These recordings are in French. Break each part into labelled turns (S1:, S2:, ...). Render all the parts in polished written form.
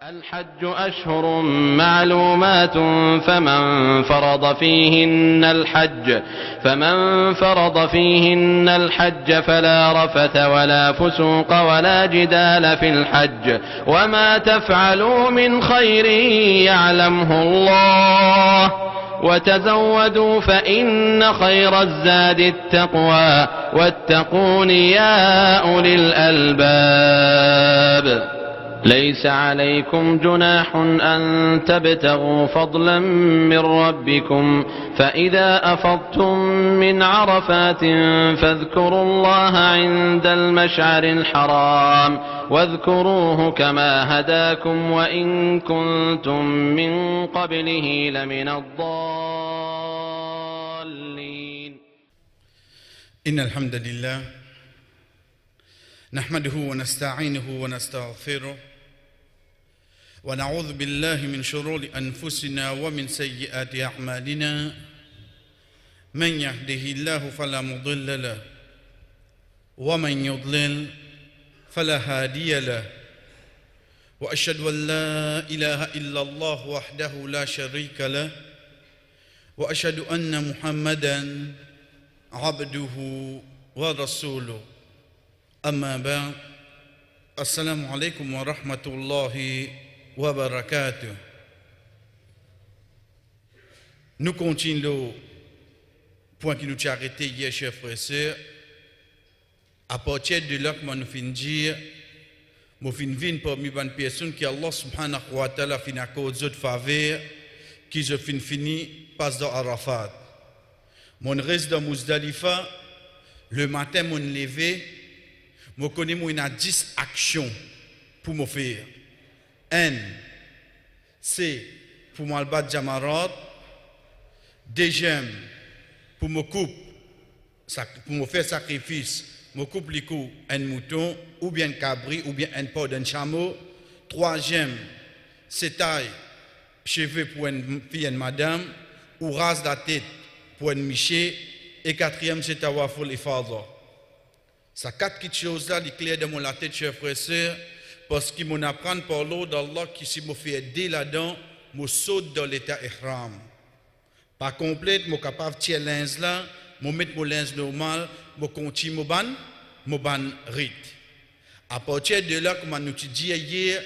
S1: الحج أشهر معلومات فمن فرض فيهن الحج فلا رفث ولا فسوق ولا جدال في الحج وما تفعلوا من خير يعلمه الله وتزودوا فإن خير الزاد التقوى واتقون يا أولي الألباب ليس عليكم جناح أن تبتغوا فضلا من ربكم فإذا أفضتم من عرفات فاذكروا الله عند المشعر الحرام واذكروه كما هداكم وإن كنتم من قبله لمن الضالين.
S2: إن الحمد لله نحمده ونستعينه ونستغفره ونعوذ بالله من شرور أنفسنا ومن سيئات أعمالنا من يهده الله فلا مضل له ومن يضلل فلا هادي له وأشهد أن لا إله إلا الله وحده لا شريك له وأشهد أن محمدا عبده ورسوله أما بعد السلام عليكم ورحمة الله وبركاته. Nous continuons le point qui nous a arrêté hier, chers frères et sœurs. À partir de là, nous finissons dire, nous finissons parmi les personnes qui Allah subhanahu wa ta'ala finit à cause de faveur, qui je fini passe dans Arafat. Mon reste dans Muzdalifa, le matin, mon levé, je connais qu'il y a 10 actions pour me faire. 1, c'est pour me battre Jamarat. Deuxième, pour me couper, pour me faire sacrifice, me coupe les coups un mouton, ou bien un cabri, ou bien un pot d'un chameau. Troisième, c'est taille cheveux pour une fille, une madame, ou rase la tête pour une miché. Et quatrième, c'est tawaful ifadha. Ces 4 petites choses-là, les clairs de mon tête, chers frères et sœurs, parce qu'ils m'ont appris par l'eau d'Allah qui si me fait aider là-dedans, me saute dans l'état ihram. Pas complète, je suis capable de tirer linge là, je mettre mon linge normal, je continue mon ban rite. À partir de là, comme nous dit hier,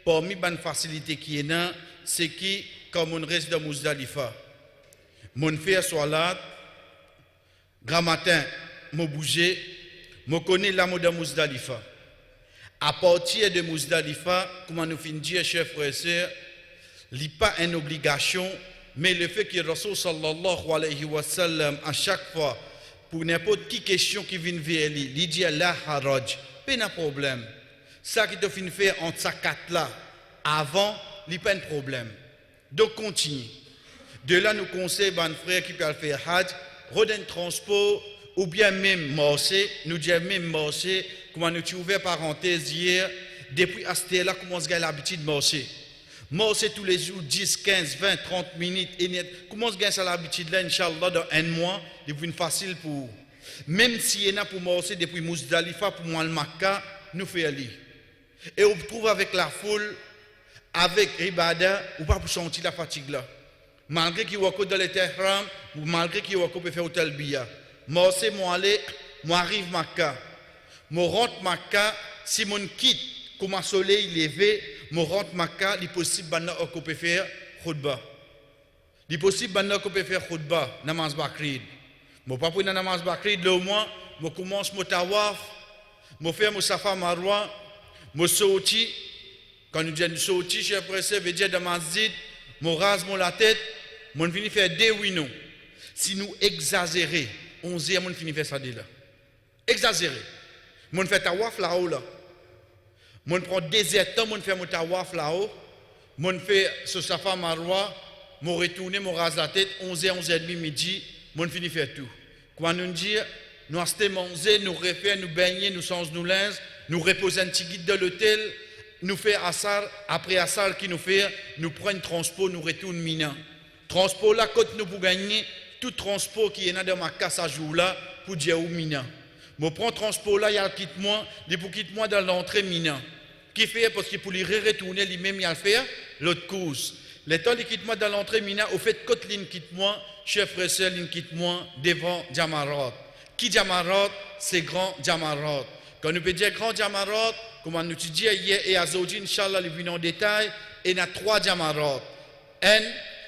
S2: parmi les facilités qui est là, c'est qui, comme on reste dans Muzdalifa, mon fait salat, grand matin, je bouge, je connais l'amour de Muzdalifa. À partir de Muzdalifa, comme nous finissons dire, chers frères et sœurs, il n'y a pas une obligation, mais le fait que Rasul sallallahu alayhi wa sallam, à chaque fois, pour n'importe quelle question qui vient vers lui, il dit la haraj, pas de problème. Ça qui te finit faire entre ces 4-là, avant, il n'y a pas de problème. Donc, continue. De là, nous conseillons à un frère qui peut faire hajj, redonner transport, ou bien même marcher, nous disons même marcher, comme nous avons ouvert parenthèse hier, depuis à ce là comment on a l'habitude de marcher. Marcher tous les jours, 10, 15, 20, 30 minutes, comment on a l'habitude là, Inch'Allah, dans un mois, c'est plus facile pour vous. Même si il y en a pour marcher depuis Muzdalifa, pour moi le Makkah, nous faisons aller. Et on trouve avec la foule, avec Ibada, ou pas pour sentir la fatigue là. Malgré qu'il y a dans les ihram, ou malgré qu'il y a pour faire hôtel Bia. Moi, c'est moi aller, moi arrive Makkah. Moi rentre Makkah, si mon quitte, comme un soleil levé, moi rentre Makkah, il est possible qu'on peut faire khutbah. Il est possible qu'on peut faire khutbah, namaz bakrid. Moi pas pour namaz bakrid, là au moins, moi commence mon tawaf, moi faire mon safa marwa, moi sorti, quand nous disons sorti, chers frères et sœurs, veut dire dans masjid, moi rase la tête, moi finis faire des winos. Si nous exagérons, 11 heures, on finit faire ça là. Exagéré. On fait tawaf là-haut là. On prend 2 heures de temps, on fait mon tawaf là-haut. On fait ce safa marwa, on retourne, on rase la tête, 11h, 11h30 midi, on finit faire tout. Quand nous dit, nous achetons manger, nous refaire, nous baigner, nous changer nos linges, nous reposer un petit guide dans l'hôtel, nous faire assar, après assar qui nous fait, nous prenons transport, nous retournons Mina. Transport là, quand nous pour gagner, tout transport qui est dans ma casse à jour là, pour dire où Mina. Je prends transport là, il y a quitte moi dans l'entrée Mina. Qui fait parce qu'il pour lui retourner lui-même, il a fait l'autre course. Le temps il quitte moi dans l'entrée mina, au fait Kotlin quitte moi, chef frère sœur quitte moi devant Jamarot. Qui Jamarot? C'est grand Jamarot. Quand nous peut dire grand Jamarot, comme nous dit hier et à Zodi, Inch'Allah, les venons en détail, il y a 3 Jamarot. Un,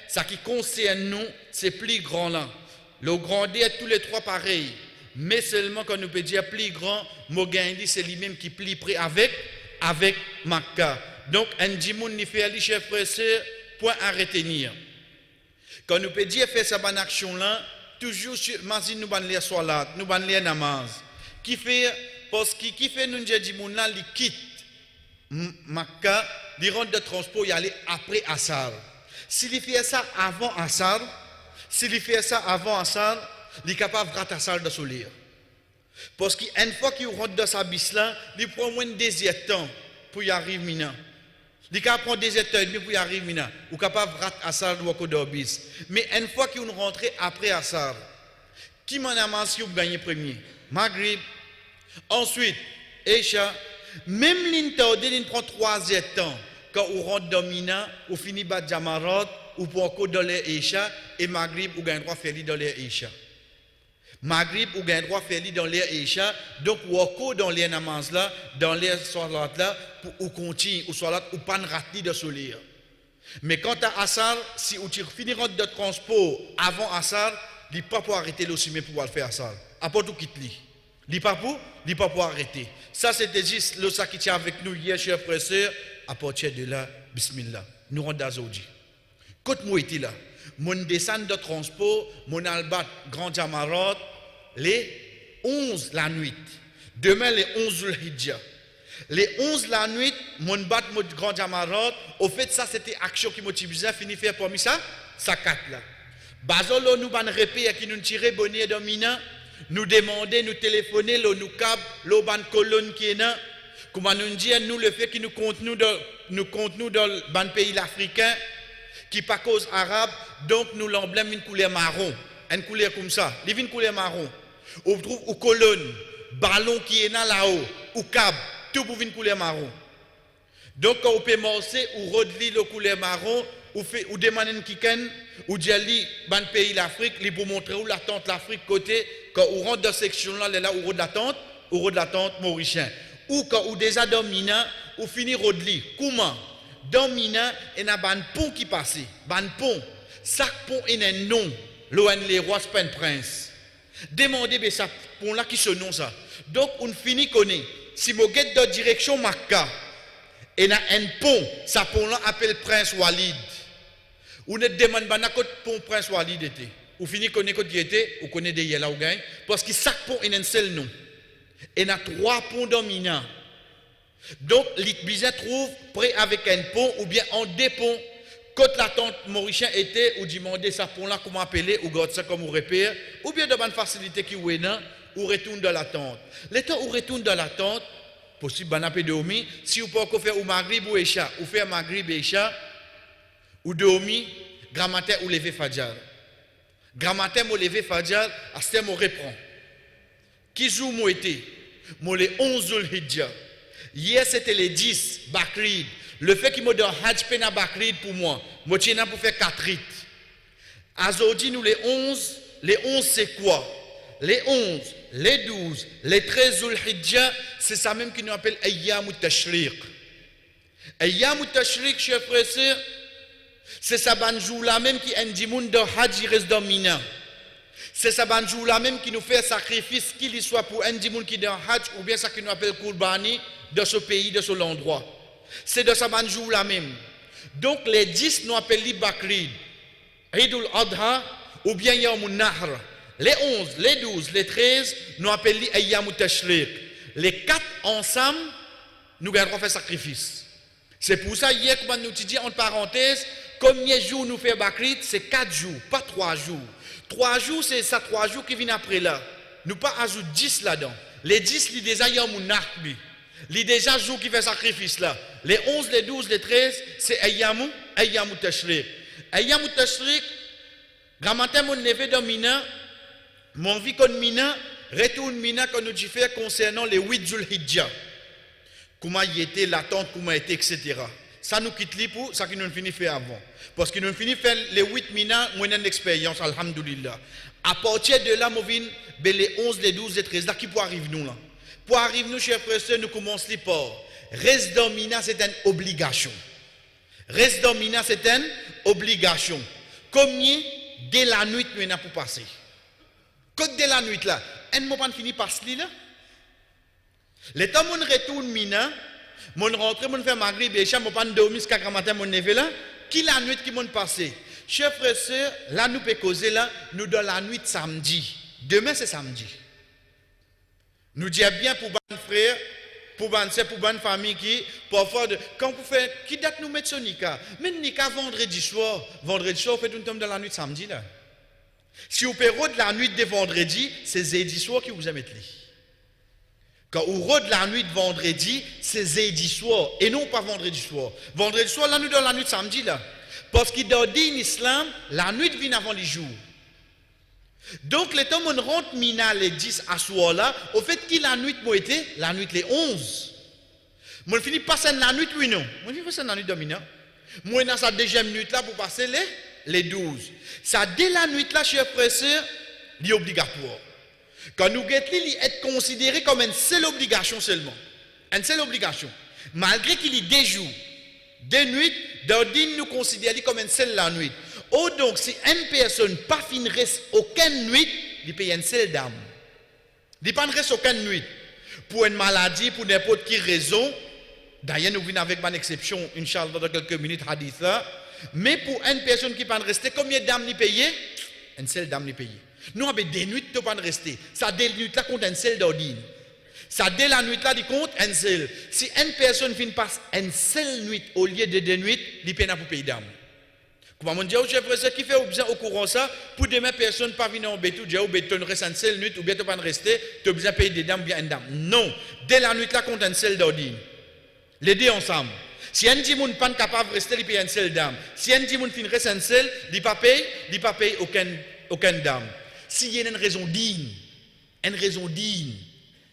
S2: ça qui concerne nous, c'est plus grand là. Le grand D est tous les 3 pareils. Mais seulement quand nous peut dire plus grand, Mogandi, c'est lui-même qui plie près avec Makka. Donc, un dimoun ni fait ali chef frère, point à retenir. Quand nous peut dire faire cette action là, toujours sur mazine nous ban les salat, nous ban les namaz. Qui fait parce qui fait nous dimoun là, il quitte Makka, il rentre de transport, il aller après Assar. S'il fait ça avant Assar, il est capable de rater Assar de solir. Parce qu'une fois qu'il rentre dans sa bis là, il prend moins de désir temps pour y arriver maintenant. Il prend des états pour y arriver maintenant. Ou capable de rater Assar ou de bis. Mais une fois qu'il rentre après Assar, qui m'en a mentionné pour gagner premier? Maghrib. Ensuite, Isha. Même l'interdit, il prend 3 temps. Quand on rentre dans Mina, on finit par Jamarot, ou pour encore dans les Isha, et Maghrib, ou gagne droit faire dans les Isha. Maghrib, ou gagne droit faire dans les Isha, donc ou encore dans les namaz là, dans les salat là, pour ou continue, ou salat, ou pas rater de solir. Mais quant à Assar, si on finit de transport avant Assar, il ne peut pas arrêter le mais pour faire Assar. Après tout quitte lui. Il ne peut pas arrêter. Ça, c'était juste le ça qui tient avec nous hier, chers frères et sœurs. À partir de là, bismillah, nous rendons à Zodi. Quand moi était là, mon descend de transport, mon albat grand Jamarot, les 11 la nuit. Demain, les 11 le Hidja. Les 11 la nuit, mon bat mon grand Jamarot, au fait, ça c'était action qui motive fini faire pour moi ça 4 là. Bazolo nous ban répé qui nous tirer bonnier dominant. Nous demander, nous téléphoner, nous cap, le ban colonne qui est là. Comment nous dire, nous, le fait que nous compte nous dans le ban pays africain, qui pas cause arabe, donc nous l'emblème une couleur marron. Une couleur comme ça, une couleur marron. On trouve une colonne, ballon qui est là-haut, ou cap, tout pour une couleur marron. Donc quand on peut morcer, ou redli le couleur marron, ou demander une kiken, ou dire ban pays l'Afrique, pour montrer où l'attente l'Afrique côté, quand on rentre dans cette section-là, là où on de l'attente mauricien. Ou quand on déjà dominant, ou finit rodli. Comment? Dominant, il y a un pont qui passe. Un pont. Chaque pont il a un nom. L'ON les rois, c'est pas un prince. Demandez, mais ça pont-là qui se nom ça. Donc, on finit connaît. Si vous êtes dans la direction Makka, il y a un pont. Ce pont-là appelle Prince Walid. Ou ne demande pas quel pont Prince Walid était. Ou finit connaît quand il était, ou connaît des yéla ou gagne. Parce que chaque pont il a un seul nom. Il y a 3 ponts dominants. Donc, l'Itbizet trouve près avec un pont ou bien en 2 ponts. Quand la tante mauricien était, ou demandait ça pont-là, comment appeler, ou garde ça comme on repère, ou bien de bonne facilité qui est là, ou retourne dans la tente. Le temps où retourne dans la tente, possible banapé de omi, si vous pouvez faire ou Maghrib ou Isha, ou faire Maghrib et Isha, ou de omi, grammaire ou lever Fadjar. Grammaire ou lever Fadjar, à ce temps, on reprend. Qui joue moi été? Moi les 11 Zulhidja. Hier c'était les 10 Bakrid. Le fait qu'il m'a donné Hajj Pena Bakrid pour moi. Moi tiens pour faire 4 rites. Azodi nous les 11. Les 11 c'est quoi? Les 11, les 12, les 13 Zulhidja, c'est ça même qui nous appelle Ayyam Tashriq. Ayyam Tashriq, chers frères et sœurs, c'est ça banjou là même qui est un de Hajj reste dans Mina. C'est ça banjou là même qui nous fait sacrifice, qu'il soit pour un dimoun qui est dans Hajj ou bien ça qui nous appelle Kourbani de ce pays, de ce endroit. C'est de ça banjou là même. Donc les 10 nous appellent les Bakrid, Eidul Adha ou bien Yawmun Nahr. Les 11, les 12, les 13 nous appellent les Ayyam Tashriq. Les 4 ensemble, nous garderons faire sacrifice. C'est pour ça hier, comme nous dit en parenthèse, combien de jours nous fait Bakrid? C'est 4 jours, pas 3 jours. 3 jours, c'est ça 3 jours qui viennent après là. Nous pas ajouter 10 là-dedans. Les 10, les déjà Yawmun Nahr. Les déjà jours qui fait sacrifice là. Les 11, les 12, les 13, c'est Ayyam Tashriq. Ayyam Tashriq, grammaire mon levé dans Mina, mon vie comme Mina, retourne Mina quand nous fait concernant les 8 Zulhidja. comment y était, l'attente, comment était, etc. Ça nous quitte li pour ça qui nous finit faire avant. Parce que nous finit faire les 8 mina, moi une expérience, alhamdoulilah. À partir de là, nous venons les 11, les 12, les 13 là, qui pour arriver nous là. Pour arriver nous, chers frères et sœurs, nous commençons par reste dans mina, c'est une obligation. Reste dans mina, c'est une obligation. Combien de la nuit nous avons pour passer? Côte de la nuit là, un moment fini par ce là. Le temps où on retourne mina, mon rentre, mon fait maghrib et cham, mon pas dormir jusqu'à matin mon neve là, qui la nuit qui m'ont passé. Chers frères et sœurs, là nous peut causer là, nous dans la nuit samedi. Demain c'est samedi. Nous disons bien pour ban frère, pour ban sœur, pour ban famille qui parfois quand vous faites qui date nous mettre son nika, mais nika vendredi soir, fait une tombe dans la nuit samedi là. Si vous payez de la nuit de vendredi, c'est jeudi soir qui vous a mettre li. Quand on rôde la nuit de vendredi, c'est jeudi soir et non pas vendredi soir. Vendredi soir, là, nous dans la nuit de samedi, là. Parce qu'il dit en islam, la nuit vient avant les jours. Donc, le temps où on rentre mina les 10 à soir là, au fait qui la nuit moi été, la nuit les 11. Moi, je finis passer la nuit, oui, non. Moi, je finis passer la nuit de mina. Moi, dans sa deuxième nuit là, pour passer les 12. Ça, dès la nuit là, chers frères et sœurs, c'est obligatoire. Quand nous guettons, il est considéré comme une seule obligation seulement. Une seule obligation. Malgré qu'il y ait des jours, des nuits, d'ordine nous considérons comme une seule la nuit. Oh donc, si une personne pas fin reste aucune nuit, il paye une seule dame. Il ne reste aucune nuit. Pour une maladie, pour n'importe quelle raison, d'ailleurs nous venons avec une exception, Inch'Allah, dans quelques minutes, hadith là. Mais pour une personne qui ne peut pas rester, combien de dames il paye? Une seule dame il paye. Nous avons des nuits qui ne peuvent pas rester. Ça, des nuits là compte un seul d'ordine. Ça, dès la nuit là, il compte un seul. Si une personne finit passe une seule nuit au lieu de 2 nuits, il paye pour payer d'âme. Comment on dit au chef frère qui fait au courant ça, pour demain personne pas venir en bétou, dire au béton reste une seule nuit ou bien tu pas rester, tu as besoin de payer des dames bien une dame. Non, dès la nuit là compte un seul d'ordine. Les deux ensemble. Si un dit moun pas capable de rester, il paye une seule dame. Si un dit moun fin reste un seul, il pas paye aucune dame. S'il y a une raison digne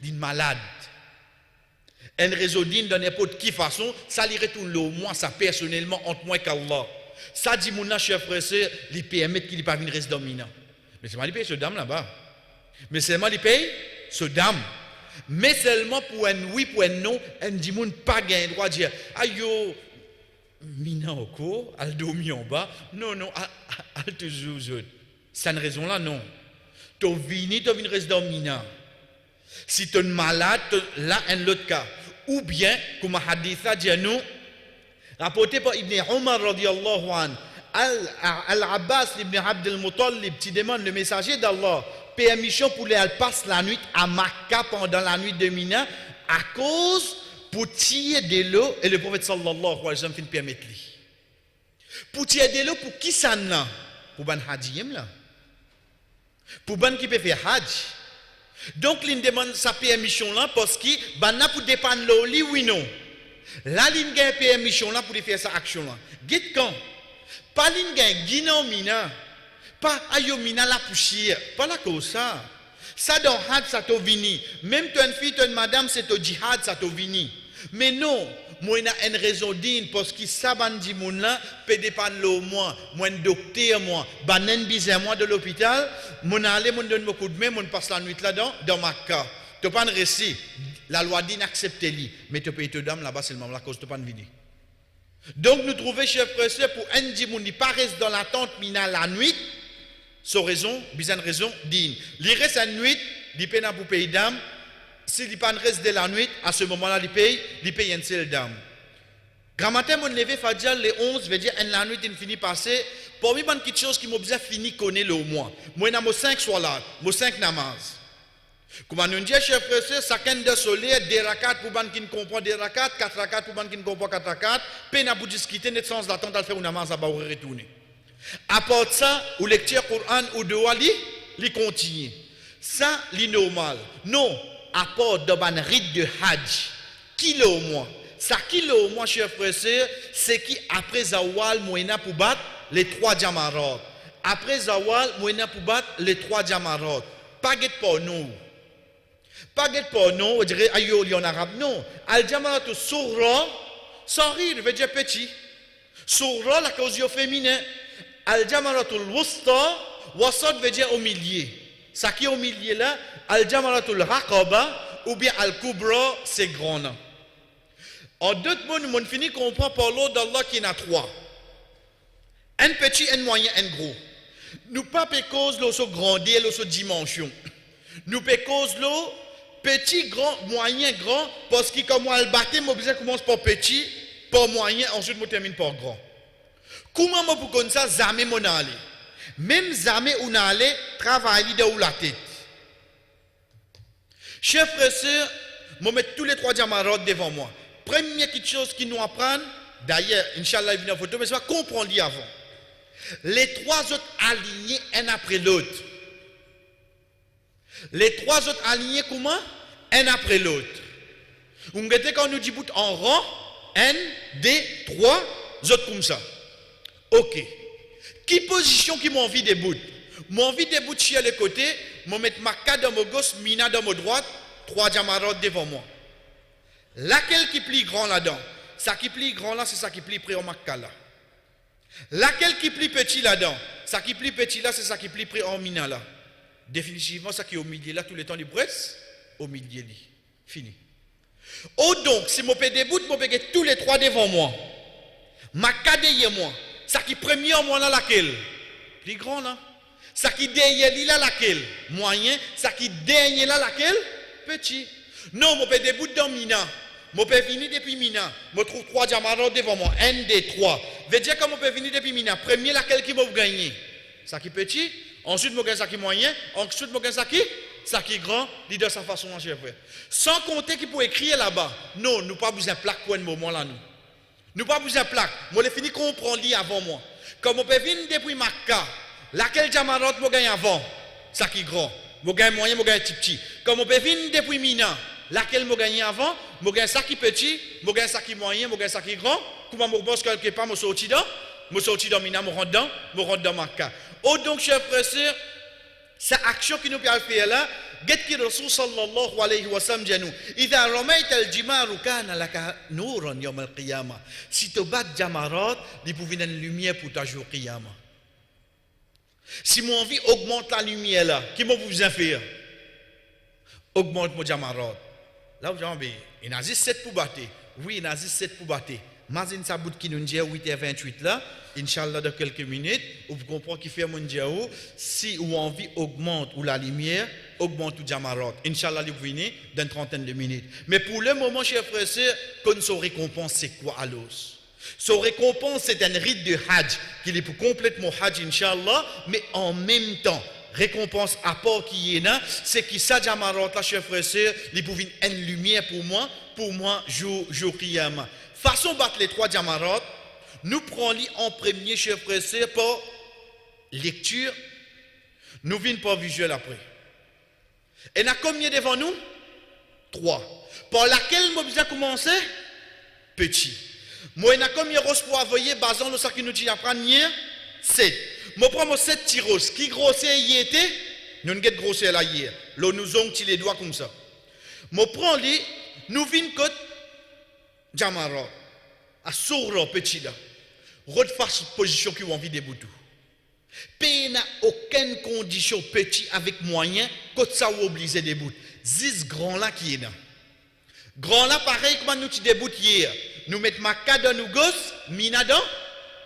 S2: d'une malade, une raison digne de n'importe quelle façon, ça lui retourne au moins ça personnellement entre moi et Allah. Ça dit mon cher frère, il permet qu'il ne pas venir rester dans mina. Mais seulement il paye ce dame là-bas. Mais seulement il paye ce dame. Mais seulement pour un oui, pour un non, un dit mon pas gain droit de dire aïe mina au cours, elle dormi en bas. Non, elle toujours jeune. C'est une raison là, non. Tu viens rester dans mina. Si tu es malade, là, un autre cas. Ou bien, comme un hadith a dit nous, rapporté par Ibn Omar radiallahu anhu, Al-Abbas ibn Abd al-Muttalib, qui demande le messager d'Allah, permission pour aller passer la nuit à Makkah pendant la nuit de Mina, à cause pour tirer de l'eau, et le prophète sallallahu alayhi wa sallam permet lui. Pour tirer de l'eau, pour qui ça là? Pour ban hadiyem là? Pour ban qui peut faire hajj. Donc, il demande sa permission là parce qu'il a pour dépendre l'eau, oui non. Là, il a permission là pour faire sa action là. Get quand? Pas l'ingé guinan mina. Pas ayo mina la poussière. Pas la cause ça. Ça dans hajj ça te vini. Même toi une fille, toi une madame, c'est au jihad ça te vini. Mais non. Moi, il y a une raison digne parce que ça, dit mon là, peut dépendre de moi, moi, un docteur, moi, banen bizarre, moi, de l'hôpital, mon aller, mon donne beaucoup de main, mon passe la nuit là-dedans, dans ma cas. Tu pas un récit. La loi dit n'accepter lui, mais tu peux te dame là-bas seulement la cause, tu pas une venir. Donc, nous trouvons, chers frères et sœurs, pour un dit, mon pas reste dans la tente mina la nuit, sans raison, bizarre raison, digne. Il reste la nuit, il paye pour payer d'âme. S'il n'y a pas de reste de la nuit, à ce moment-là, il paye une seule dame. Grand matin, mon levé, Fadjal, les 11, veut dire, la nuit, il finit passer. Pour moi, il y a quelque chose qui m'a bien fini connaître au moins. Moi, j'ai 5 soirs, 5 namaz. Comme on dit, chers frères et sœurs, chacun de solaire, des rakats pour les qui ne comprennent des rakats, 4 rakats pour les qui ne comprennent 4 rakats, peine pour discuter, net sans l'attente à faire une namaz à retourner. À part de ça, ou lecture Coran ou de Wali, il continue. Ça, c'est normal. Non. À part de ban rite de Hajj, kilo au moins. Ça kilo au moins, chers frères et sœurs, c'est qui après Zawal, moyena pour battre les 3 Jamarat. Après Zawal, moyena pour battre les 3 Jamarat. Pas guet pour nous. Pas de porno, on dirait ayoli en arabe, non. Al-Jamaratu Sourra, sans rire, veut dire petit. Sourra, la cause féminin. Al-Jamaratu Wusta, Wasat veut dire au milieu. Ça qui est au milieu là, Al-Jamaratu Raqaba, ou bien Al-Kubra, c'est grand. En d'autres mots, nous finissons comprendre par l'eau d'Allah qui en a trois. Un petit, un moyen, un gros. Nous pas cause l'eau sur grandeur, l'eau sur dimension. Nous cause l'eau petit, grand, moyen, grand, parce que comme on le bâtit, mon besoin commence par petit, par moyen, ensuite on termine par grand. Comment moi pour comme ça, jamais mon aller. Même jamais on allait travailler de la tête. Chers frères et sœurs, je mets tous les trois diamarats devant moi. Première chose qui nous apprend, d'ailleurs, Inch'Allah, il vient en photo, mais ça va comprendre avant. Les trois autres alignés un après l'autre. Les trois autres alignés comment? Un après l'autre. Vous regardez quand on nous dit bout en rang, un, deux, trois autres comme ça. Ok. Qui position qui m'a envie des bouts? M'a envie des bouts sur les côtés, je mets Makka dans mon gauche, Mina dans mon droite, trois diamarats devant moi. Laquelle qui plie grand là-dedans? Ça qui plie grand là, c'est ça qui plie près au Makka là. Laquelle qui plie petit là-dedans? Ça qui plie petit là, c'est ça qui plie près au Mina là. Définitivement, ça qui est au milieu là, tout le temps du presse, au milieu là. Fini. Oh donc, si je fais des bouts, je fais tous les trois devant moi. Makka derrière moi. Ça qui premier en moi là, laquelle? Plus grand là. Ça qui derrière là, laquelle? Moyen. Ça qui derrière là, laquelle? Petit. Non, je fais des bouts dans Mina. Je peux venir depuis Mina. Je trouve trois diamarats devant moi. Un, deux, trois. Veut dire que je peux venir depuis Mina. Premier, laquelle qui va gagner? Ça qui petit. Ensuite, je gagne ça qui moyen. Ensuite, je gagne ça qui grand. Leader de sa façon à gérer. Sans compter qu'il peut écrire là-bas. Non, nous pas besoin de plaque pour un moment là, nous. Nous pas besoin de plaque. Moi, je finis comprendre avant moi. Comme je peux venir depuis Makka. Laquelle diamarote je gagne avant? Ça qui grand. Je gagne moyen, je gagne petit. Comme je peux venir depuis Mina. Laquelle je gagne avant? Je gagne ça qui petit. Je gagne ça qui moyen, je gagne ça qui grand. Comment je pense quelque part, je sorti dans Mina, je rentre dans Makka. Oh donc, chers frères et sœurs, cette action qui nous peut faire là, قد كي الرسول صلى الله عليه وسلم جنو إذا رميت الجمار كان لك نورا يوم القيامة. Si tu bats jamarat, il peut venir une lumière pour ta jour qiyamah. Si mon envie augmente la lumière là, qui m'a vous faire? Augmente mon jamarat. Là vous avez il y a 7 pour battre. Oui, il y a 7 pour battre. Mazine sa bout qui nous dit 8h28 là, Inch'Allah dans quelques minutes, vous comprenez qui fait mon diaou, si ou envie augmente ou la lumière, augmente tout Jamarat. Inch'Allah, vous venez dans une trentaine de minutes. Mais pour le moment, chers frères et sœurs, qu'on son récompense, c'est quoi à l'os? Son récompense, c'est un rite de Hajj, qui est pour complètement Hajj, Inch'Allah, mais en même temps, récompense à part qui est là, c'est que ça Jamarat, là, chers frères et sœurs, il peut venir une lumière pour moi, jour Qiyamah. Façon battre les trois Jamarat, nous prenons en premier, chers frères et sœurs, par lecture, nous venons par visuel après. Et nous combien devant nous? 3. Par laquelle nous besoin commencer? Petit. Moi, nous combien de pour envoyer, basant sur ce qui nous dit apprendre hier? 7. Moi, je prends 7 tiros. Qui grossait hier était? Nous avons grossé là hier. Là, nous avons les doigts comme ça. Moi, je prends les, nous venons côté Jamarat. À sourd petit là. Refasse position qui ont envie de boutous. Pays n'a aucune condition petit avec moyen, côté ça ou obligé de bout. 10 grands là qui est là. Grand là pareil comme nous tu déboute hier. Nous mettons Makka dans nous gauche, Mina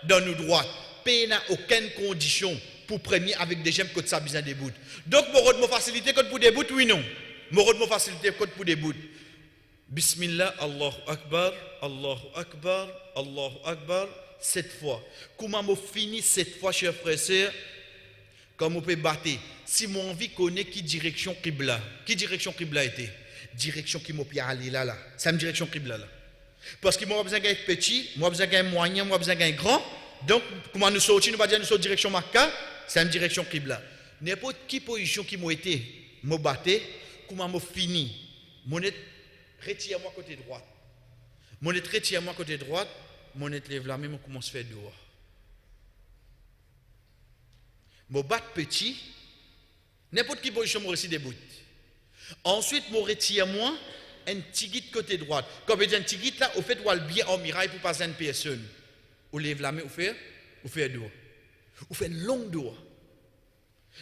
S2: dans nous droite. Pays n'a aucune condition pour premier avec des gemmes côté ça besoin de bout. Donc mon facilité côté pour des bouts oui non. Mon facilité côté pour des bouts. Bismillah, Allahu Akbar, Allahu Akbar, Allahu Akbar, 7 fois. Comment je finis 7 fois, chers frères et sœurs? Comme on peut battre. Si mon envie connaît qui direction Qibla était? Direction qui m'a pu aller là. C'est une direction Qibla là. Parce que moi, j'ai besoin d'un petit, moi, j'ai besoin d'un moyen, moi, j'ai besoin d'un grand. Donc, comment nous sortir, nous va dire nous sortir direction Makka, c'est une direction Qibla. N'importe qui position qui m'a été, m'a battu, comment m'a fini? Retire-moi côté droite. Mon retire-moi côté droite, mon lève la main, on commence à faire dehors. Mon bat petit, n'importe qui position moi aussi des bouts. Ensuite, je retire moi un petit guide côté droite. Comme je dis un petit guide là, au fait, on bien en miraille pour passer une personne. On lève la main, on fait un doigt. On fait une longue doigt.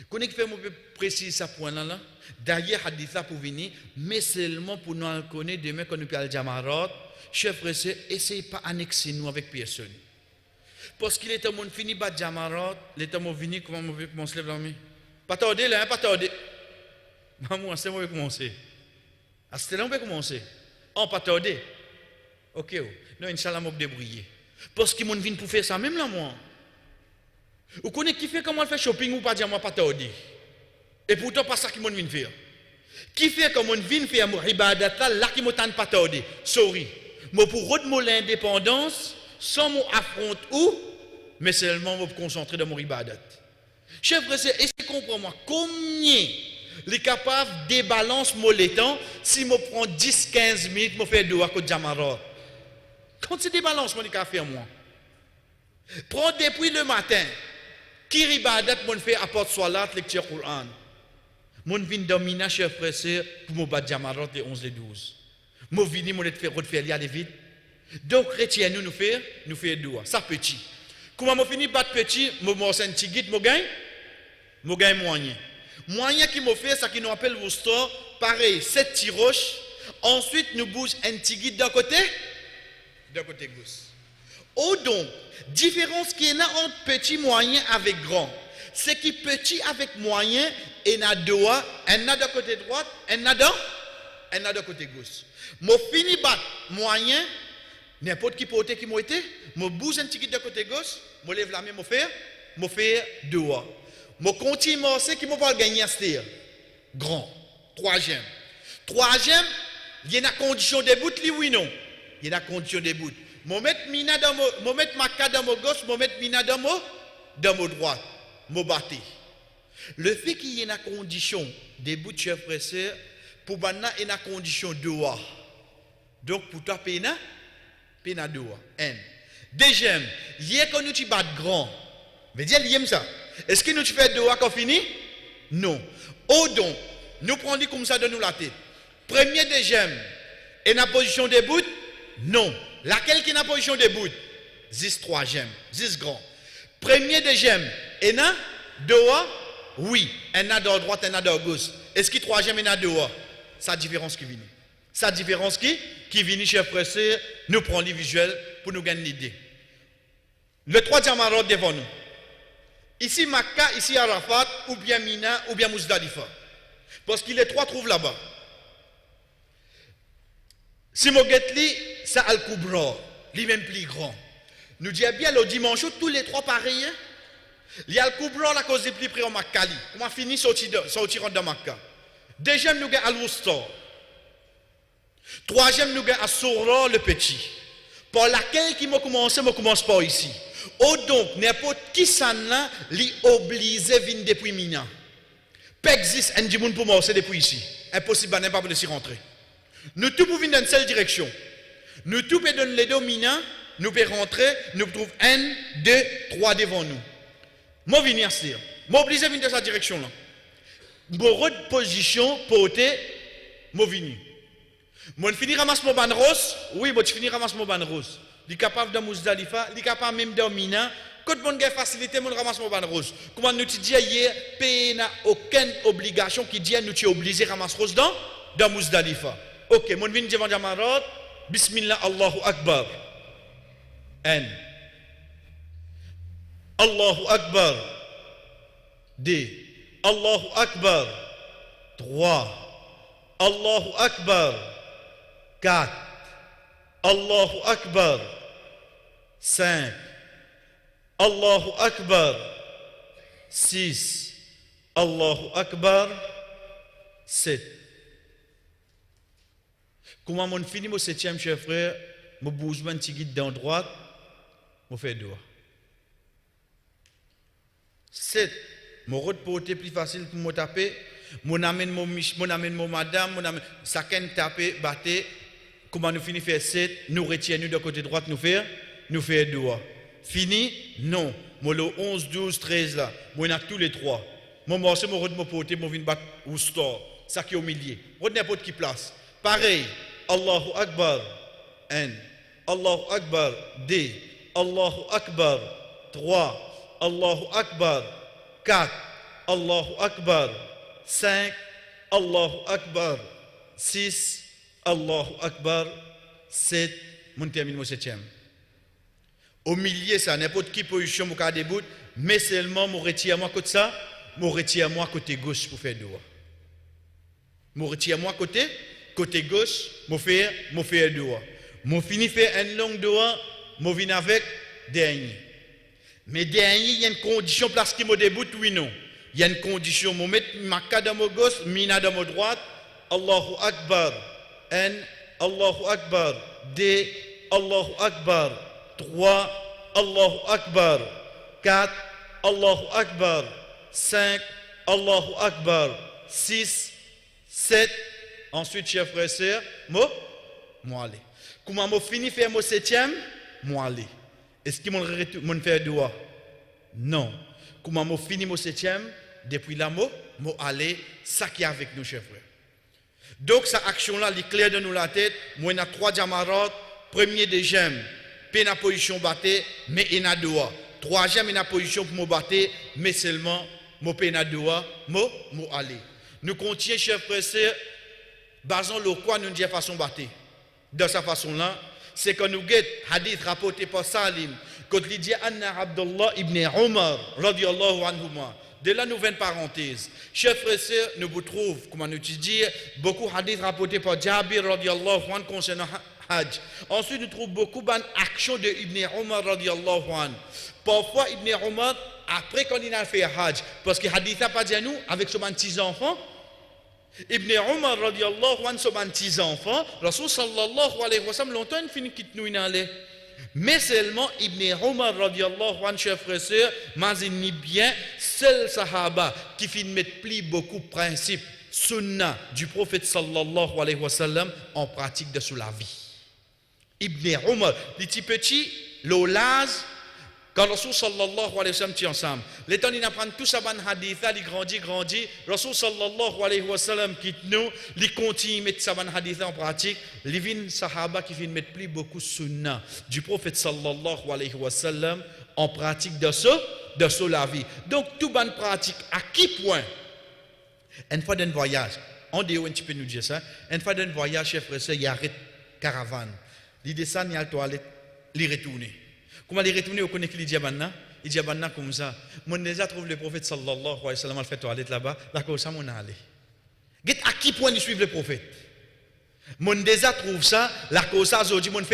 S2: Connais que fait mon préciser ça point là. D'ailleurs, hadith ça pour venir, mais seulement pour nous connaître demain quand nous parlons de Jamarat, chef frère, essayez pas annexer nous avec personne. Parce qu'il est un monde fini battre Jamarat, l'état mon venu comment on se lève la main. Pas tarder là, pas tarder. Maman, c'est moi qui commencer. À ce là on peut commencer. On pas tarder. OK. Non, inchallah m'a débrouiller. Parce qu'il monde vient pour faire ça même là moi. Vous connaissez qui fait comment faire shopping ou pas dire moi pas tarder. Et pourtant pas ça qui monde vient faire. Qui fait comment vient faire mon ibadat là qui me tente pas tarder. Sorry. Moi pour redmoler l'indépendance sans mon affronte ou mais seulement me concentrer dans mon ibadat. Chef frère, est-ce que comprends-moi combien les capables de balance molétant si je prends 10-15 minutes je fais deux à côté de Jamarat. Quand c'est des balances moi je faire moi. Prends depuis le matin qui ibadat mon fait apporte salat lecture Coran. Mon vin domina chef frère pour me battre Jamarat les 11 les 12. Mon vini mon faire refaire aller vite. Donc chrétien nous faire deux ça petit. Comment me fini battre petit, me c'est un petit guide, me gagne moyen. Moyen qui me fait ça qui nous appelle vos stores, pareil, 7 petits roches. Ensuite nous bouge un petit guide d'un côté gauche. Oh donc, différence qu'il y a entre petit, moyen avec grand. C'est que petit avec moyen, il y a deux, un a de côté droite, un a de côté gauche. Moi fini battre moyen, n'importe qui côté qui m'a été, je bouge un petit guide de côté gauche, je lève la main, je fais deux. Je continue à c'est qui m'a pas gagner à ce grand. Troisième, il y a une condition de bout, oui non. Il y a une condition de bout. Je mets mina dans mon maka dans mon gauche, je mets mina dans mon droite. Je battre. Le fait qu'il y ait une condition de bout chef frère, pour banna une condition de wa. Donc pour toi pena de wa. Un. Deuxième, il y a quand nous tu bat grand. Veut dire il ça. Est-ce que nous tu fais deux wa qu'on finit? Non. Oh donc, nous prenons comme ça de nous la tête. Premier, deuxième, et la position de bout? Non. Laquelle qui est la position de bout? 10 troisième, 10 grand. Premier, deuxième, et na deux wa? Oui. Un a de droite, un a de gauche. Est-ce que troisième et na deux wa? C'est la différence qui vient. C'est la différence qui vient, chef frère, nous prenons les visuels pour nous gagner l'idée. Le troisième marot devant nous. Ici Makka, ici Arafat, ou bien Mina, ou bien Muzdalifa. Parce qu'il les trois trouvent là-bas. Si Mogetli, c'est Al-Kubra, lui-même plus grand. Nous disons bien le dimanche, tous les trois pareils. Il y a Al-Kubra, la cause des plus près en Makka. Comment finir sortir de Makka? Deuxième, nous avons Al-Wusta. Troisième, nous avons As-Soura, le petit. Par laquelle qui m'a commence par ici. Oh donc, n'importe qui s'en a, li obligé venir depuis Mina. Pas existe un dimoun pour moi, c'est depuis ici. Impossible, n'est pas pour laisser rentrer. Nous tous pouvons venir dans une seule direction. Nous tous pouvons donner les deux Mina, nous pouvons rentrer, nous trouvons 1, 2, 3 devant nous. Moi, venir ici. Moi, obligé venir dans cette direction-là. Mon position, portée, moi, venir. Moi, finis ramasse mon ban rose. Oui, moi, je finis ramasse mon ban rose. Il est capable de Muzdalifa, il est capable même de Mina. Quand on a facilité, on ramasse mon ban rose. Comment nous disons hier, pays n'a aucune obligation qui dit nous sommes obligés de ramasser rose dans Muzdalifa. Ok, mon vin devant Jamarat. Bismillah, Allahu Akbar. Un. Allahu Akbar. 2. Allahu Akbar. 3. Allahu Akbar. 4. Allahu Akbar. 5. Allahu Akbar. 6. Allahu Akbar. 7. Comment mon fini mon septième chef frère, je bouge mon petit guide dans droite, je fais deux. 7. Mon route portée plus facile pour me taper. Mon amène mon madame, mon amène chacun taper, battre. Comment nous finissons faire 7, nous retiennons de côté droite, nous faire deux. Fini? Non. Moi le 11, 12, 13 là, moi on a tous les trois. Moi c'est mon route me porter, moi viens battre au store. ça qui est au milieu. Prenez n'importe qui place. Pareil, Allahu Akbar, 1. Allahu Akbar, 2. Allahu Akbar, 3. Allahu Akbar, 4. Allahu Akbar, 5. Allahu Akbar, 6. Allahu Akbar, 7. Mon termine mon 7e. Au milieu, ça, n'importe qui position, mon cas debout, mais seulement, mon retire moi côté ça, mon retire moi côté gauche pour faire doigt. Mon retire moi côté gauche, mon faire doigt. Mon fini faire un long doigt, mon vient avec dernier. Mais dernier, il y a une condition parce qu'il me débute, oui, non. Il y a une condition, mon mettre ma cas dans mon gauche, mina dans mon droite, Allahu Akbar, 1, Allahu Akbar, 2, Allahu Akbar, 3, Allahu Akbar, 4, Allahu Akbar, 5, Allahu Akbar, 6, 7. Ensuite, chers frères et sœurs, moi aller. Comment je finis faire mon 7e? Moi aller. Est-ce que mon fait doigt? Non. Comment je finis mon 7e? Depuis là, moi aller, ça qui est avec nous, chers frères. Donc, cette action-là, elle est claire dans nous la tête. Moi, il y a 3 jamarat. Premier de j'aime, pas en position battée, mais il y a doigt. Troisième, il y a position pour me battre, mais seulement, mon pas en doigt, moi aller. Nous continuons, chers frères et sœurs, basons le quoi nous disons façon battre. De cette façon-là, c'est que nous guettons, hadith rapporté par Salim, quand il dit Anna Abdullah ibn Umar, radiyallahu anhuma. De là, nous venons parenthèse. Chers frères et sœurs, nous vous trouvons, comment nous dire, beaucoup de hadiths rapportés par Jabir, radiyallahu anhu, concernant Hajj. Ensuite, nous trouvons beaucoup d'actions de Ibn Umar, radiyallahu anhu. Parfois, Ibn Umar, après qu'on a fait Hajj, parce que hadith n'a pas dit à nous, avec ses 6 enfants, Ibn Umar, radiyallahu anhu, ses 6 enfants, Rasul sallallahu alayhi wa sallam, longtemps, il finit quitte nous, il allait. Mais seulement Ibn Umar radiyallahu anhu, chers frères et sœurs, m'azini bien, seul sahaba qui finit mettre plus beaucoup de principes, sunnah du prophète sallallahu alayhi wa sallam en pratique de sous la vie. Ibn Umar, les petits petits, l'olaz, quand Rasul sallallahu alayhi wa sallam tient ensemble. Les temps ils apprennent tout ça ban hadith, ils grandit. Rasul sallallahu alayhi wa sallam quitte nous, ils continuent à mettre ça ban hadith en pratique. Les vins sahaba qui viennent mettre plus beaucoup sunnah du prophète sallallahu alayhi wa sallam en pratique de ce la vie. Donc tout ban pratique à qui point? Une fois d'un voyage, on dit un petit peu nous dire ça. Une fois d'un voyage, chef frère, il y a caravane. Il descend, il y a la toilette, il retourne. Comment il retourne, on connaît qu'il dit maintenant? Il dit maintenant comme ça. Mon déjà trouve le prophète sallallahu alayhi wa sallam, il fait toilette là-bas, là comme ça, mon allé. Get à qui point il suit le prophète? Mon déjà trouve ça, là comme ça, aujourd'hui, mon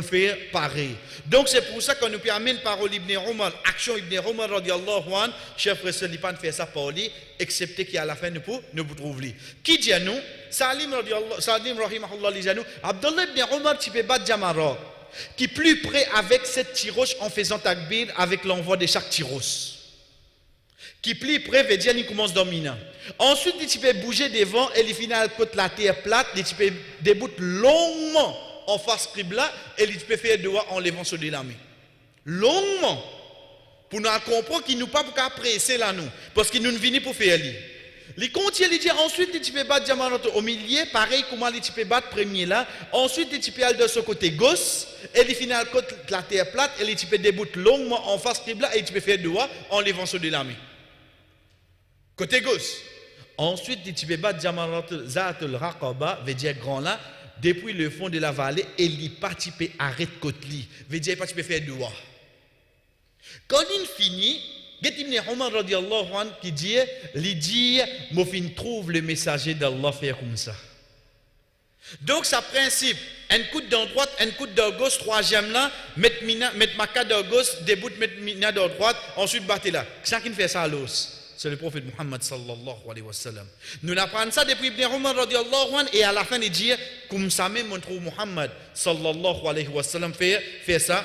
S2: fait pareil. Donc c'est pour ça qu'on nous permet parole Ibn Umar, action Ibn Umar radiyallahu anhu, chef frère, il pas faire ça par lui, excepté qu'à la fin nous trouve lui. Qui dit à nous? Salim rahimahullah dit à nous, Abdullah ibn Umar tu peux battre Jamarat, qui plus près avec cette tiroche en faisant takbir avec l'envoi de chaque tiroche. Qui plus près veut dire qu'il commence dominant. Ensuite, tu peux bouger devant et il finit côté la terre plate, tu peux débouter longuement en face Qibla et tu peux faire doigt en levant sur de la main. Longuement. Pour nous comprendre qu'il nous pas pour presser là nous. Parce qu'il nous vient pour faire lui. Il continue, il dit ensuite tu peux battre Jamarat au milieu, pareil comment tu peux battre premier là. Ensuite tu peux aller de ce côté gauche et il finit côté la terre plate et tu peux débouter longuement en face Qibla et tu peux faire doigt en levant sur de la main. Côté gauche. Ensuite tu peux battre Jamarat Zatul Raqaba, veut dire grand là. Depuis le fond de la vallée, et il participe arrêter côté li, veut dire participe faire doigt. Quand il finit, Ibn Umar radiyallahu anhu qui dit, mon fin trouve le messager d'Allah faire comme ça. Donc ça principe, un coup de droite, un coup de gauche, troisième là, mettre Maka de gauche, déboute mettre Mina de droite, ensuite battre là. C'est qui fait ça à l'os. C'est le prophète Muhammad sallallahu alayhi wa sallam. Nous apprenons ça depuis Ibn Umar radiyallahu anhu et à la fin il dit comme ça même on trouve Muhammad sallallahu alayhi wa sallam fait ça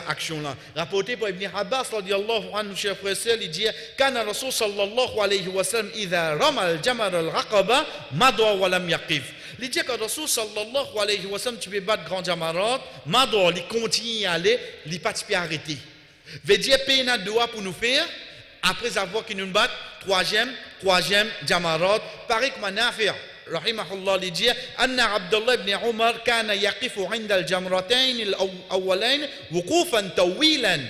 S2: action là. Rapporté par Ibn Abbas radiyallahu anhu chef frère il dit kana rasul sallallahu alayhi wa sallam idha rama al-jamar al-raqaba madwa wa lam yaqif. Il dit que rasul sallallahu alayhi wa sallam tu peux battre grand jamarat madwa il continue à aller il pas arrêter. Veut dire payer na doigt pour nous faire. Après avoir qu'il nous bat, troisième, Jamarat, pareil comme Nafi', rahimahullah, il dit, Anna Abdullah ibn Umar kana yaqifu 'inda al-jamratayn al-awwalayn wuqufan tawilan.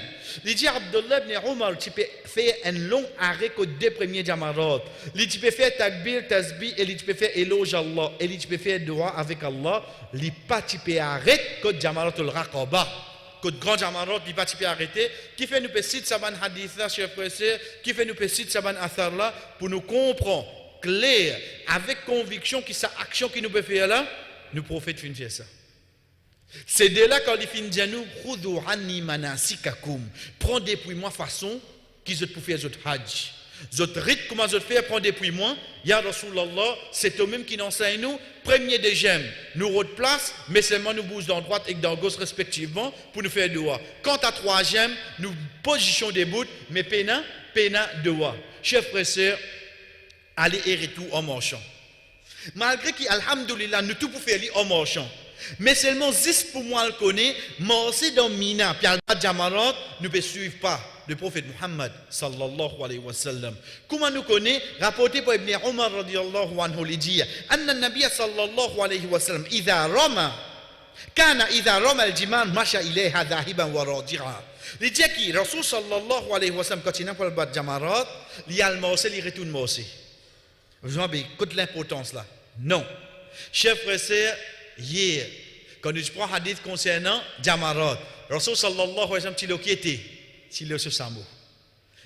S2: Il dit Abdullah ibn Umar, tu peux faire un long arrêt que deux premiers Jamarat. Il tu peux faire takbir, tasbih, et tu peux faire éloge Allah, et tu peux faire dua avec Allah. Il pas tu peux arrêter que Jamaratul Raqaba. Que grand Jamarat, il pas tu peux arrêter. Qui fait nous citer saban hadith là, chers frères et sœurs, qui fait nous citer saban athar là, pour nous comprendre clair, avec conviction que sa action qui nous peut faire là, nous prophètes fin faire ça. C'est de là quand il finit de nous, khudhu anni manasikakum, prends depuis moi façon qu'ils ont pour faire votre hajj. Votre rite, comment vous faire, prends depuis moi, ya Rasulallah, c'est eux-mêmes qui nous enseignent nous, premier des gemmes, nous autres place, mais seulement nous bougeons dans droite et dans gauche respectivement pour nous faire doigt. Quant à troisième, nous position des bouts, mais pena doigt. Chers frères et sœurs, allez et retour en marchant. Malgré qu'alhamdoulilah, nous tout pour faire en marchant. Mais seulement 10 pour moi le connaît, marcher dans Mina, puis al Jamarat, nous ne suivons pas le prophète Muhammad sallallahu alayhi wa sallam. Comment nous connaît, rapporté par Ibn Umar radiyallahu anhu, il dit, Anna Nabiya sallallahu alayhi wa sallam, idha rama al-jiman, masha ilayha dhahiban wa raji'a. Il dit que Rasul sallallahu alayhi wa sallam, quand il n'a pas le bat Jamarat, il a le marché, il retourne marcher. Vous avez écoute l'importance là. Non. Chers frères et sœurs, hier, quand nous prenons un hadith concernant Jamarat, Rasul sallallahu alayhi wa sallam, il a était, il a ce samo.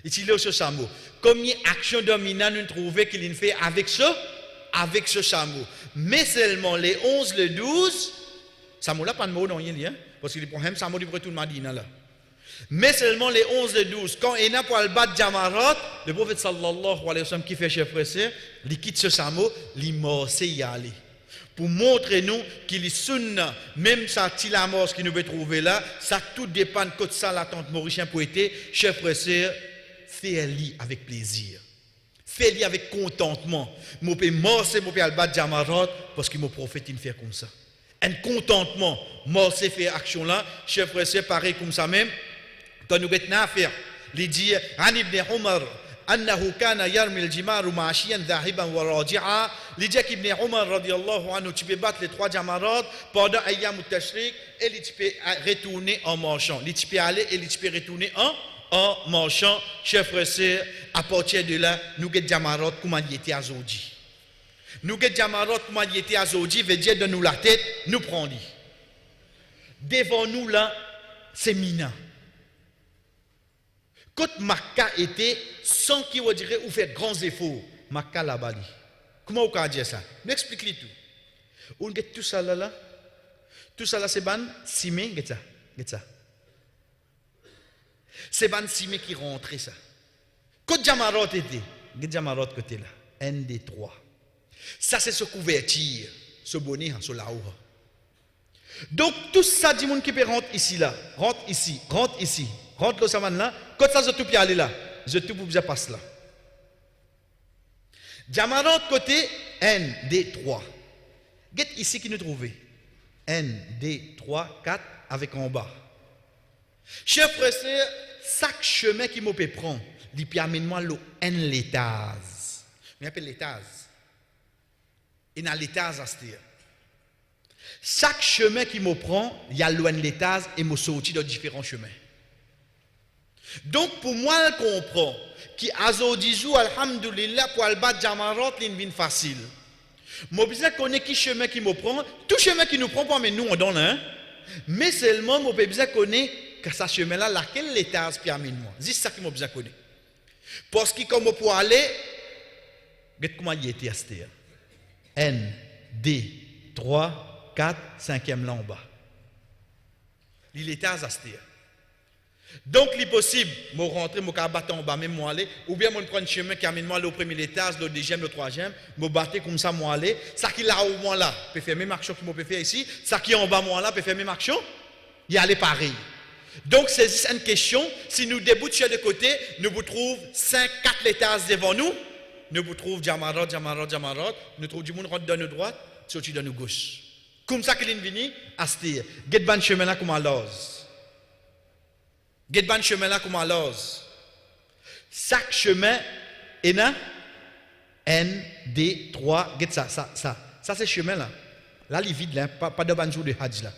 S2: Il a ce samo. Combien d'actions dominantes nous trouvons qu'il fait avec ce samo. Mais seulement les 11, le 12, samo là, pas de mot dans rien, parce qu'il prend même samo du retour de Madina là. Mais seulement les 11 et 12, quand il n'a pas le bat Jamarat, le prophète sallallahu alayhi wa sallam qui fait chef frère, il quitte ce samo, il morce y aller. Pour montrer nous qu'il est sunna, même ça, tilamors qui nous veut trouver là, ça tout dépend de ça, la tante Mauricien pour être, chef frère, fais-le avec plaisir. Fais-le avec contentement. Je peux morcer, je peux le bat Jamarat, parce que mon prophète, il fait comme ça. Un contentement, morcer, faire action là, chef frère, pareil comme ça même. Quand nous avons affaire, il dit, An ibn Umar, أنه كان يرمي الجمار ماشيا ذاهبا وراجعا. Il dit qu'Ibn Umar radiyallahu anhu, tu peux battre les 3 Jamarat pendant Ayyam al-Tashriq et tu peux retourner en marchant. Tu peux aller et tu peux retourner en marchant. Chers frères et sœurs, à partir de là, nous avons Jamarat comme il était à Zodi. Nous avons Jamarat comme il était à Zodi, veut dire de nous la tête, nous prendre. Devant nous là, c'est Mina. Quand Makkah était, sans qu'il vous dirait ou faire grands efforts, Makkah là-bas. Comment vous pouvez dire ça? Nous expliquez tout. On get tout ça là. Tout ça là, c'est ban simé, get ça. C'est ban simé qui rentrait ça. Quand Jamarat était, get Jamarat côté là, un des 3. Ça c'est ce couverture, ce bonnet, ce là-haut. Donc tout ça, du monde qui peut rentrer ici là, rentre ici, rentre le saman là, quand ça je tout puis aller là, je tout pour bien passer là. Jamarat côté N, D, 3. Get ici qui nous trouvons. N, D, 3, 4 avec en bas. Chers frères, chaque chemin qui me peut prendre, il peut amener moi le N l'étase. On appelle l'étase. Et dans l'étase à ce dire. Chaque chemin qui me prend, il y a loin de l'étase et me sorti dans différents chemins. Donc pour moi, je comprends qui azodizou alhamdulillah pour al bat Jamarat l'in facile. Moi besoin connaître qui chemin qui me prend, tout chemin qui nous prend pas mais nous on donne hein. Mais seulement moi besoin connaître que ce chemin là laquelle l'étage puis amène moi. C'est ça qui m'a besoin connaître. Parce que comme pour aller regarde comment il était à cette heure. N D 3 4 5e là en bas. Il était à cette heure. Donc, il est possible, je rentrer, je battre en bas, même moi aller, ou bien je prends un chemin qui amène moi au premier étage, le deuxième, le troisième, je battre comme ça, moi aller. Ça qui est là au moins là, peut faire même action que je peux faire ici. Ça qui est en bas, moi là, peut faire même action. Il y a les pareil. Donc, c'est une question. Si nous débouchons de côté, nous vous trouvons 5, 4 étages devant nous. Nous vous trouvons Jamarat. Nous trouvons du monde rentre dans nos droite, sorti dans nos gauche. Comme ça qu'il est venu, à ce dire, get ban chemin là comme à l'ose. Get ban chemin là comme à l'ose. Chaque chemin Et là, N, D, 3, get ça. Ça c'est chemin là. Là, il est vide là, pas de banjou de Hajj là.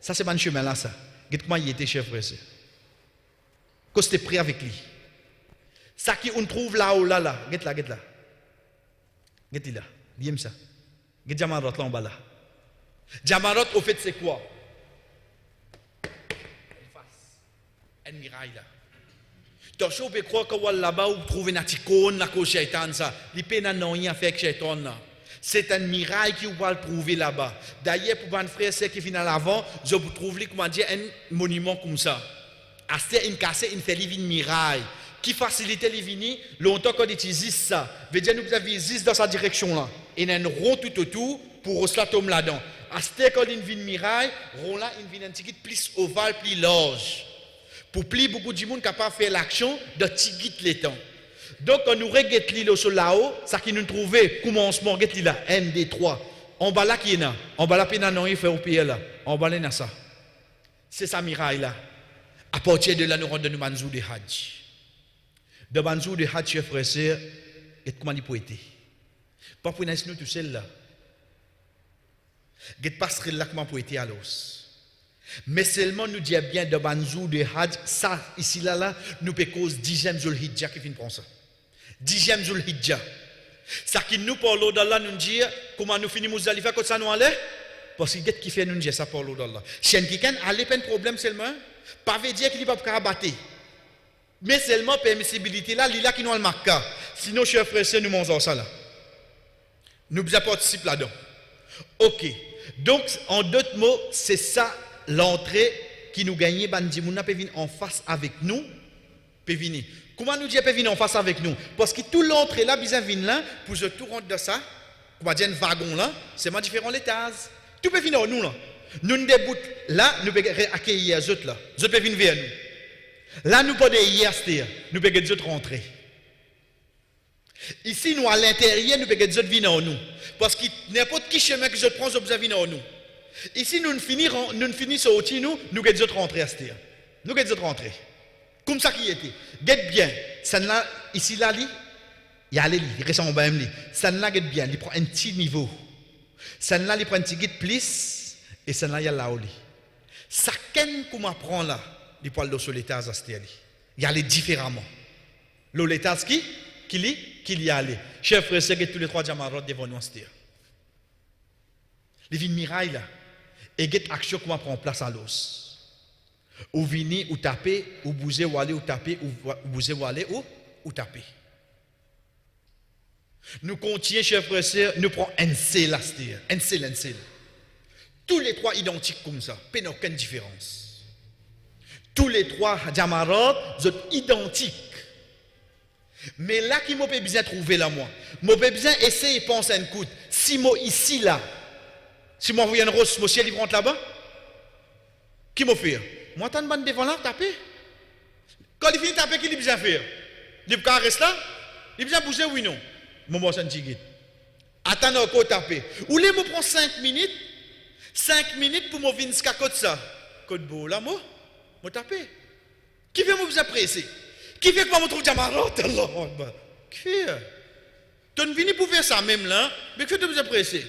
S2: Ça c'est ban chemin là, ça. Get comment il était, chef frère. Quand c'était prêt avec lui. Ça qui on trouve là-haut, là. Get là. Get là. Diem ça. Get Jamarot là en bas là. Jamarot, au fait, c'est quoi? Un miraille là. Tu peux croire que là-bas, vous trouvez une icône là, que Shaitan ça. Il n'y a rien à faire avec Shaitan là. C'est un miraille qui vous va le trouver là-bas. D'ailleurs, pour un frère qui vient à l'avant, je vous trouve comment dire un monument comme ça. Aster une cassette, une fait une miraille qui facilite les vignes. Longtemps qu'on utilise ça, veut dire nous avons 10 dans sa direction là. Et un rond tout autour pour cela tombe là-dedans. Aster quand une vigne miraille, rond là une vigne un petit plus ovale, plus large. Pour plus beaucoup de monde capable de faire l'action de tigit les temps. Donc quand nous regardons l'île sur là-haut, ça qui nous trouvait commencement regardez là N D 3. En bas là qui est là, en bas là puis non il fait au pied là. En bas là ça. C'est ça miraille là. À partir de là nous rentrons dans Manzou de Hajj. De Manzou de Hajj frères et sœurs, et comment il peut être. Pas pour nous tout seul là. Get passerelle là comment peut être à l'os. Mais seulement nous disons bien de Manzou de Hajj, ça ici là, nous peut cause 10e Zulhijja qui finit prendre ça. 10e Zulhijja. Ça qui nous parle d'Allah nous dit comment nous finissons Muzdalifa quand ça nous allait. Parce que qui fait nous dire ça parle d'Allah. Chen qui can aller pas un problème seulement. Pas veut dire qu'il ne peut pas abattre. Mais seulement permissibilité là, l'ila qui nous a le marqué. Sinon, chers frères, nous mangeons ça là. Nous participons là-dedans. Ok. Donc, en d'autres mots, c'est ça l'entrée qui nous gagne. Bandimouna peut venir en face avec nous. Peut venir. Comment nous dire peut venir en face avec nous? Parce que tout l'entrée là, bizarre vient là, pour se tout rentrer dans ça, on va dire un wagon là, c'est moins différent l'étage. Tout peut venir en nous là. Nous nous déboutent là, nous pouvons accueillir les autres là. Les autres peuvent venir vers nous. Là, nous pouvons hier, nous pouvons les autres rentrer. Ici, nous à l'intérieur, nous pouvons les autres venir en nous. Parce que n'importe qui chemin que je prends, vous avez venir en nous. Ici, nous finissons au-dessus, nous pouvons les autres rentrer à cette nous pouvons les autres rentrer. Comme ça qui était. Guette bien. Ça là, ici là, il y a les lits, il reste en bas même. Ça là, guette bien, il prend un petit niveau. Ça là, il prend un petit guide plus. Et ça là, il y a là-haut. Ça qu'est-ce qu'on apprend là, il prend l'eau sur l'étage à cette il y a les différemment. L'eau l'étage qui y a allé. Chers frères, c'est que tous les trois Jamarot devant nous à cette les vignes mirailles là. Et guette action qu'on prend place à l'os. Ou venir ou taper, ou bouger ou aller ou taper, ou bouger ou aller ou taper. Nous continuons, chers frères et sœurs, nous prenons un C là, un C. Tous les trois identiques comme ça, pas aucune différence. Tous les trois Jamarot sont identiques. Mais là, qui m'a besoin de trouver là, moi? M'a besoin d'essayer de penser un coup. Si moi ici là, si moi envoie une rose, mon ciel il rentre là-bas, qui m'a fait? Moi, t'as une bande devant là, taper. Quand il finit de taper, qu'il a besoin de faire? Il peut rester là? Il a besoin de bouger, oui, non? Moi, c'est un petit guide. Attends encore taper. Ou les me prend 5 minutes. 5 minutes pour me venir jusqu'à côté ça. Côte beau là, moi taper. Qui fait me besoin presser? Qui fait que moi me trouve Jamarot? Allah. Qui fait? Tu ne viens pour faire ça même là, mais que tu besoin presser?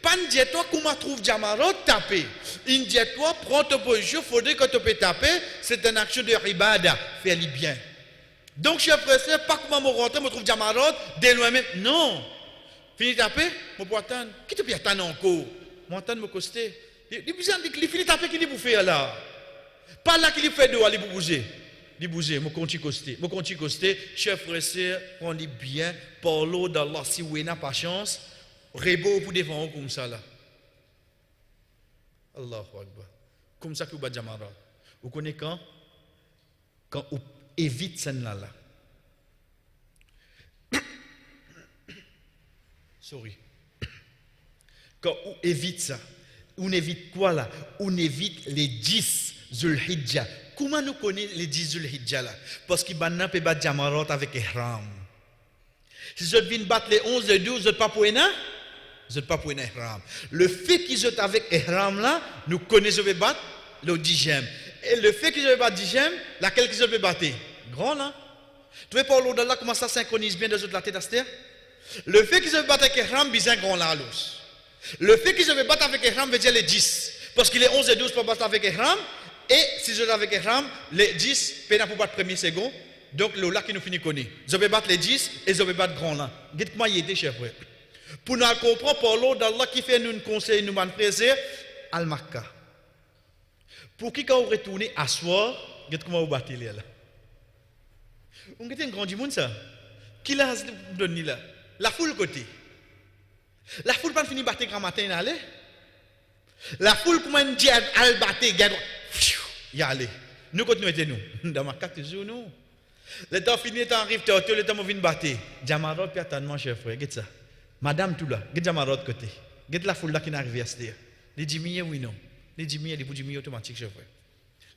S2: Pas ne dis-toi comment trouve Jamarot taper. Il dis-toi, prends ton position, il faudrait que tu peux taper. C'est une action de ribada. Fais-le bien. Donc, je suis pressé, pas comment me rentrer, me trouve Jamarot, de loin même. Non. Fini de taper, je peux attendre. Qui te peut attendre encore? Je attendre me coster. Il finit de taper, qu'il est pour faire là. Pas là qu'il fait de aller pour bouger. Il bouger, je continue de coster. Chef pressé, prends-le bien. Par l'eau d'Allah, si vous n'avez pas chance. Rebo pour devant comme ça là. Allahu Akbar. Comme ça que vous Jamarot. Vous connaissez quand vous évitez ça là. Sorry. Quand on évite ça, on évite quoi là? On évite les 10 Zulhijja. Comment nous connaissons les 10 Zulhijja là? Parce que maintenant peut battre Jamarot avec ihram. Si je viens battre les 11 et 12, je ne pas pour rien. Vous n'êtes pas pour un ihram. Le fait qu'ils sont avec ihram là, nous connaissons le battre le 10e. Et le fait qu'ils ont battre 10e, laquelle qu'ils ont battre? Grand là. Tu vois, Paul là comment ça synchronise bien des autres la tête à terre. Le fait qu'ils se battent avec Ihram, bizarre grand là. Le fait qu'ils se battent avec Ihram veut dire les 10. Parce qu'il est 11 et 12 pour battre avec Ihram. Et si je avec Ihram, les 10, peine pour battre premier, second. Donc, le là qui nous finit connaît. Je vais battre les 10 et je vais battre grand là. Dites comment il était, cher frère. Pour nous comprendre, Paul d'Allah qui fait nous conseil, nous frères, Al-Makka. Pour qui quand vous retournez à soir, dites comment vous battez là. On a un grand du monde ça. Qui l'a donné là? La foule côté. La foule pas fini battre grand matin aller. La foule comment dit al battre, y aller. Nous continuons nous. Dans ma carte toujours nous. Le temps fini, le temps arrive, le temps vient battre. Jamarot puis attendement cher frère, regarde ça. Madame tout là, regarde Jamarot côté. Regarde la foule là qui n'arrive à se dire. Les 10 millions oui non. Les 10 millions, les pour 10 millions automatique cher frère.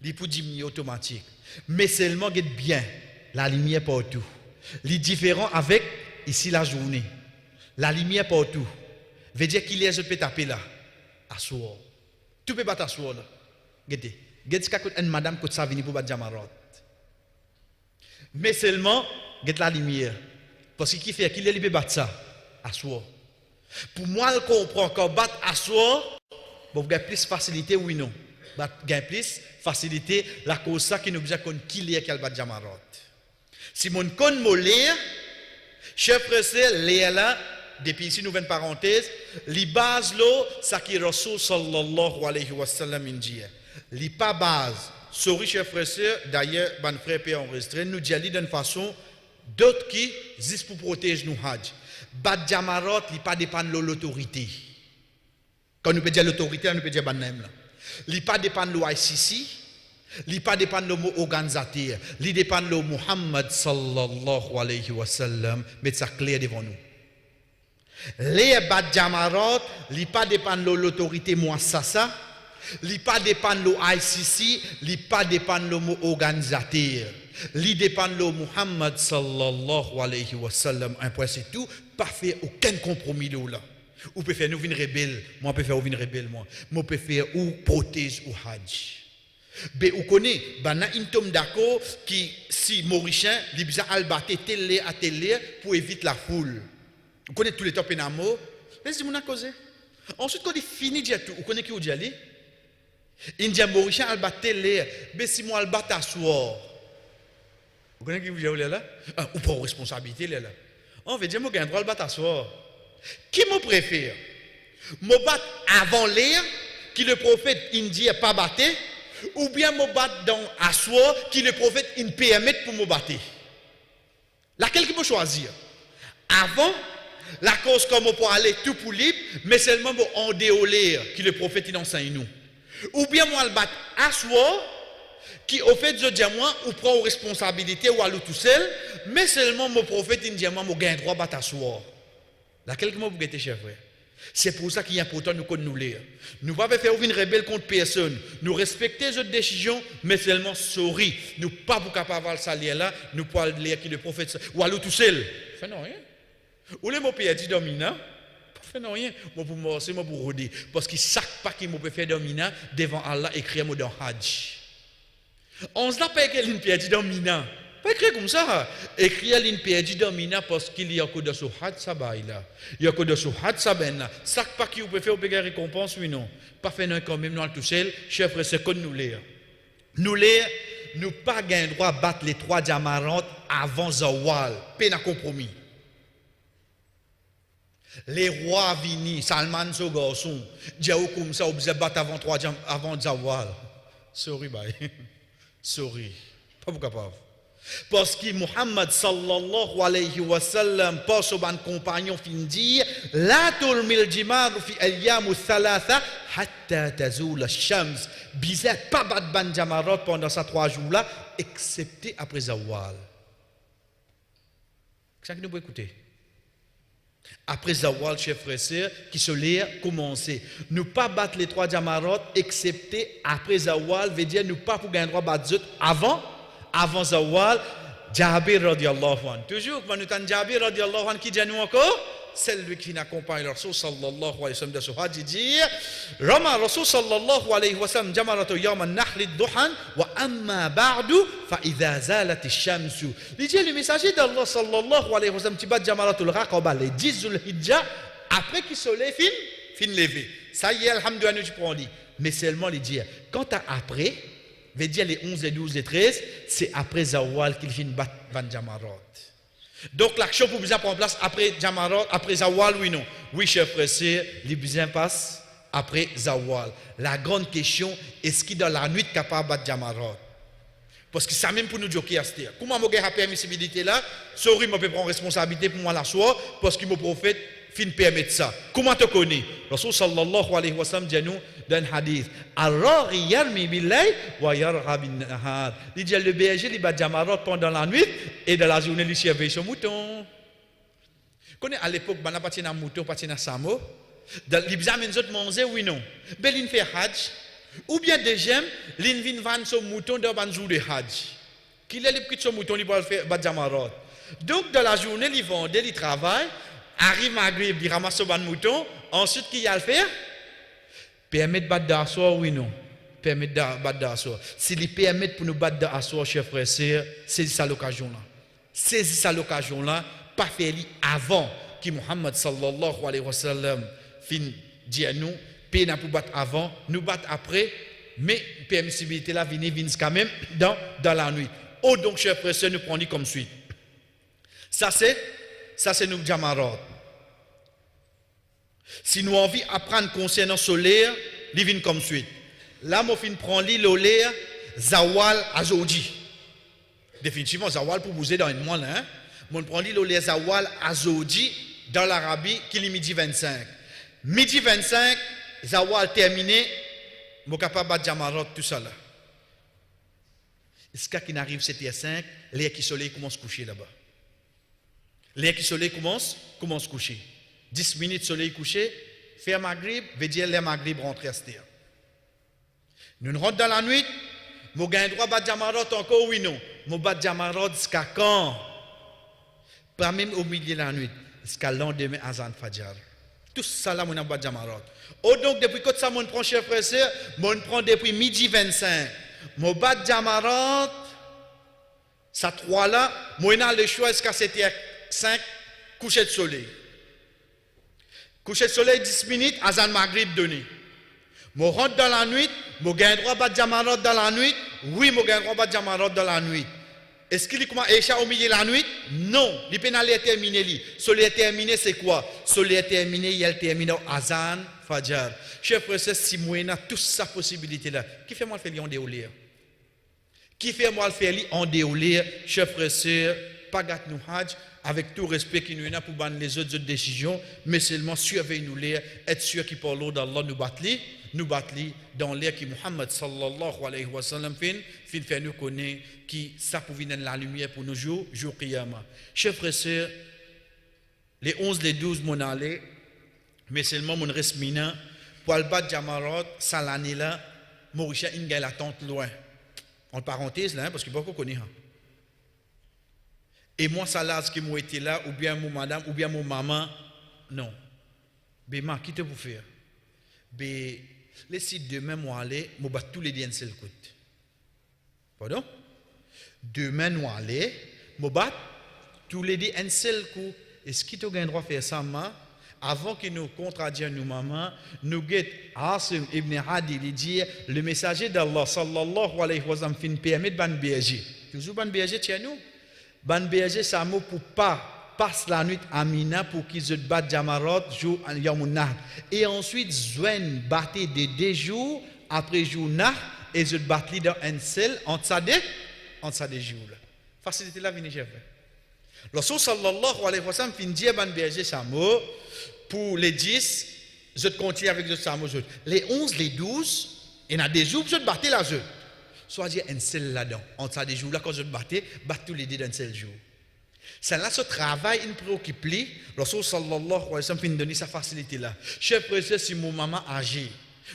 S2: Les pour 10 millions automatique. Mais seulement regarde bien la lumière partout. Les différents avec ici la journée. La lumière partout. Veut dire qu'il y a je peux taper là. À soir. Tu peux battre à soir là. Regardez. Regardez ce qu'une madame qui ça venir pour battre Jamarot. Mais seulement, regardez la lumière. Parce qu'il fait qu'il est battre ça. À soir. Pour moi, je comprends quand battre à soir, vous avez plus facilité, oui non. Vous avez plus facilité la cause ça qui nous dit qu'il y a qu'elle bat Jamarot. Si mon con m'a lire, chef frère, lire là, depuis ici, nous venons parenthèse, les bases là, ça qui est Rasul sallallahu alayhi wa sallam dit. Les pas base. Sorry, chef frère, d'ailleurs, ban frère peut enregistrer, nous dit d'une façon, d'autres qui, juste pour protéger nous hajj. Bat Jamarot, il pas dépend de l'autorité. Quand nous peut dire l'autorité, nous peut dire ban même là. Il pas dépend de l'ICC. Il pas dépend de mot organisateur, il dépend de Muhammad sallallahu alayhi wa sallam, mais ça clair devant nous. Les bad Jamarot, il pas dépend de l'autorité muassasa, il pas dépend de l'ICC, il pas dépend de mot organisateur, il dépend de Muhammad sallallahu alayhi wa sallam. Un point c'est tout, pas faire aucun compromis là. Ou peut faire nous venir rebelle, moi peut faire venir rebelle moi peut faire ou protège ou hajj. Mais vous connaissez, il y a un homme d'accord qui, si Mauricien, il a albaté télé à télé pour éviter la foule. Vous connaissez tous les temps pénamo. Laissez-moi la cause. Ensuite, quand il finit de dire tout, vous connaissez qui vous dit aller? Il dit Mauricien albaté télé, mais si moi albaté à soir. Vous connaissez qui vous dit aller là? Ou pas responsabilité là. On veut dire, moi j'ai un droit albaté à soir. Qui me préfère? Moi bat avant l'air, qui le prophète indien pas batté. Ou bien me battre dans Aswa qui le prophète il permet pour me battre. Laquelle qui peut choisir? Avant, la cause comme on peut aller tout pour libre, mais seulement pour en déoler qui le prophète il enseigne nous. Ou bien moi le battre Aswa qui au fait je dis moi ou prend responsabilité ou aller tout seul, mais seulement mon prophète il dit moi gain droit battre Aswa. Laquelle qui peut être chef frère? C'est pour ça qu'il est important nous nous lire. Nous ne pouvons pas faire une rebelle contre personne. Nous respecter les décisions, mais seulement sourire. Nous ne pouvons pas capable ça lire là. Nous pouvons lire qui le prophète ou aller tout seul. Fait non rien. Ou les mots dit dominant. Pas fait non rien. Moi pour moi c'est moi pour rôder parce qu'il sac pas qu'il me peut faire dominant devant Allah écrire moi dans Hajj. On se l'a pas écrit une pierre dit dominant. Pas écrire comme ça. Écrire une perdue dominant parce qu'il y a que de ce had sabaïla. Il y a que de ce had sabena. Ça pas qui vous peut faire au pégar récompense, oui non. Pas faire non quand même non tout seul. Chef frère, c'est comme nous lire. Nous lire, nous pas gain droit battre les 3 Jamarantes avant Zawal. Peine à compromis. Les rois vini, Salman so garçon, Diao comme ça, obligé battre avant Zawal. Sorry bye. Sorry. Pas vous capable. Parce que Muhammad sallallahu alayhi wa sallam passe au ban compagnon fin dire la tulmil jimar fi ayyam thalatha hatta tazul ash-shams bizarre pas bat ban jamarot pendant ces 3 jours là excepté après zawal. Ça que nous pouvons écouter. Après zawal chef frère sœur qui se lire commencer nous pas battre les 3 jamarot excepté après zawal veut dire nous pas pour gagner droit battre avant Zawal, Jabir radiallahu anhu. Toujours, quand nous avons Jabir radiallahu anhu qui dit nous encore, celui qui n'accompagne le Rasul sallallahu alayhi wa sallam de ce hajj dit Rama Rasul sallallahu alayhi wa sallam jamaratu yawm an-nahl ad-duhan wa amma ba'du fa idha zalat ash-shamsu. Il dit le messager d'Allah sallallahu alayhi wa sallam qui bat jamaratul raqaba le 10 Zulhijja après que le soleil fin levé. Ça y est, alhamdoulilah, nous prenons dit. Mais seulement les dire quant à après, veut dire les 11, les 12, les 13, c'est après Zawal qu'il vient battre Van Jamarat. Donc l'action pour bien prendre place après Jamarat, après Zawal, oui non. Oui, chers frères, les bien passe après Zawal. La grande question, est-ce qu'il dans la nuit capable de battre Jamarat? Parce que ça même pour nous joker à ce terre. Comment je la permissibilité là? Sorry, je peux prendre responsabilité pour moi la soir parce que mon prophète fin permettre ça. Comment tu connais? Rasul sallallahu alayhi wa sallam dit nous dans un hadith Ar-raghi yarmi bil-layl wa yargha bin-nahar. Il dit le berger il bat jamarat pendant la nuit et dans la journée il surveille son mouton. Connais à l'époque on a pas un mouton, pas un samo. Dans l'examen les autres manger oui non. Ben il fait hajj ou bien déjà il vient vendre son mouton dans un jour de hajj. Qu'il est le petit son mouton il va faire bat jamarat. Donc dans la journée il vend, il travaille. Arrive Maghrib, il ramasse son mouton, ensuite qui y a le faire? Permet de battre d'asseoir, oui non. Permet de battre d'asseoir. S'il si permet pour nous battre d'asseoir, chers frères et sœurs, c'est ça l'occasion là. C'est ça l'occasion là, pas faire avant que Muhammad sallallahu alayhi wa sallam fin dit à nous, peine pour battre avant, nous battre après, mais permissibilité là vient quand même dans la nuit. Oh donc chers frères et sœurs, nous prenons comme suite. Ça c'est nous Jamarat. Si nous envie apprendre concernant solaire, il vient comme suite. Là, mon fin prend l'olaire Zawal Azodi. Définitivement, Zawal pour bouger dans une mois là. Hein? Mon prend l'olaire Zawal Azodi dans l'Arabie qui est midi 25. Midi 25, Zawal terminé, mon capable de Jamarat tout ça là. Ce qui n'arrive c'était 5, l'air qui soleil commence à coucher là-bas. L'air qui soleil commence à coucher. 10 minutes soleil couché, faire Maghrib, veut dire les Maghrib rentrer à cette terre. Nous rentrons dans la nuit, nous gagnons droit à Jamarat encore, oui non. Nous bat Jamarat jusqu'à quand? Pas même au milieu de la nuit, jusqu'à le lendemain Azan Fajr. Tout ça là, nous avons bat Jamarat. Oh donc, depuis que ça, nous prend, chers frères et sœurs, nous prend depuis midi 25. Nous bat Jamarat, ça 3 là, nous avons le choix jusqu'à 7h05, coucher de soleil. Coucher de soleil 10 minutes, Azan Maghrib donné. Je rentre dans la nuit, je gagne droit à Jamarat dans la nuit. Oui, je gagne droit à Jamarat dans la nuit. Est-ce qu'il commence à au milieu de la nuit? Non, il peut aller terminer. Le soleil terminé, c'est quoi? Le soleil terminé, il a terminé Azan Fajr. Chers frères et sœurs, si moi j'ai toute sa possibilité là, qui fait moi le faire en déolir? Qui fait moi le faire en déolir? Chers frères et sœurs, pas gâte nous hajj. Avec tout respect qu'il nous a pour prendre les autres décisions, mais seulement surveiller-nous l'air, être sûr qu'il parle d'Allah nous battre dans l'air qui Muhammad sallallahu alayhi wa sallam fin faire nous connaître qui ça pour venir la lumière pour nos jours Qiyamah. Chers frères et sœurs, les 11, les 12 mon allé, mais seulement mon reste mina pour le battre Jamarat, ça l'année là, Mauricia Inga l'attente loin. En parenthèse là, parce que beaucoup connaissent. Et moi, ça là, ce qui m'a été là, ou bien mon madame, ou bien mon maman, non. Mais ma, qui te vous faire? Mais les sites demain, moi aller, moi battre tous les diens seul coup. Pardon? Demain, moi aller, moi battre tous les diens un seul coup. Est-ce qu'il te gagne droit faire ça, ma? Avant que nous contradisions nous maman, nous guette Asim ibn Hadi lui dire le messager d'Allah sallallahu alayhi wa sallam fin permet ban berger. Toujours ban berger chez nous. Ban berger ça mot pour pas passe la nuit à Mina pour qu'ils se battent Jamarat jour en Yawmun Nahr et ensuite joignent battre de 2 jours après jour Nahr et se battent dans un seul entre ça des jours là. Facilité là venir chef. Le Rasul sallallahu alayhi wa sallam fin dire ban berger ça mot pour les 10 je continue avec les ça mot les 11 les 12 il y en a des jours je battre là je soit dire un seul là-dedans. Entre ça des jours là, quand je battais tous les deux d'un seul jour. C'est là ce travail, une préoccupe. Le Rasul sallallahu alayhi wa sallam fin donner sa facilité là. Chers frères, si mon maman agit,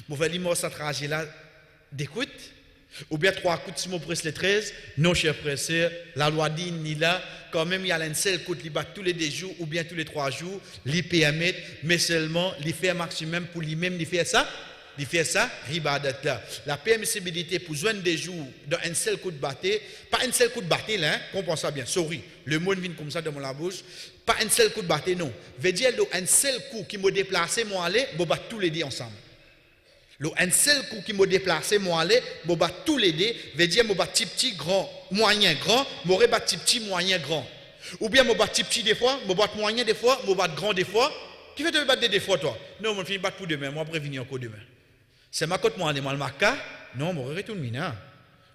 S2: mon frère dit moi ça trajet là, d'écoute, Ou bien 3 coups de Simon Presse les 13. Non, chers frères et sœurs, la loi dit ni là, quand même, il y a un seul coup de bat tous les 2 jours ou bien tous les 3 jours, il permet, mais seulement, il fait un maximum pour lui-même, il fait ça. Il fait ça, ibadat là. La permissibilité pour joindre des jours dans un seul coup de batté, pas un seul coup de batté là, hein, comprends ça bien, sorry, le mot vient comme ça dans la bouche, pas un seul coup de batté, non. Veut dire un seul coup qui m'a déplacé, moi aller, je bat tous les 2 ensemble. Un seul coup qui m'a déplacé, moi aller, je bat tous les 2, veut dire je bat petit, grand, moyen, grand, je bat petit, moyen, grand. Ou bien je bat petit des fois, je bat moyen des fois, je bat grand des fois. Qui fait te battre des fois toi? Non, je finis battre pour demain, moi prévenir encore demain. C'est ma côte, moi, le maca. Non, je retourne mina.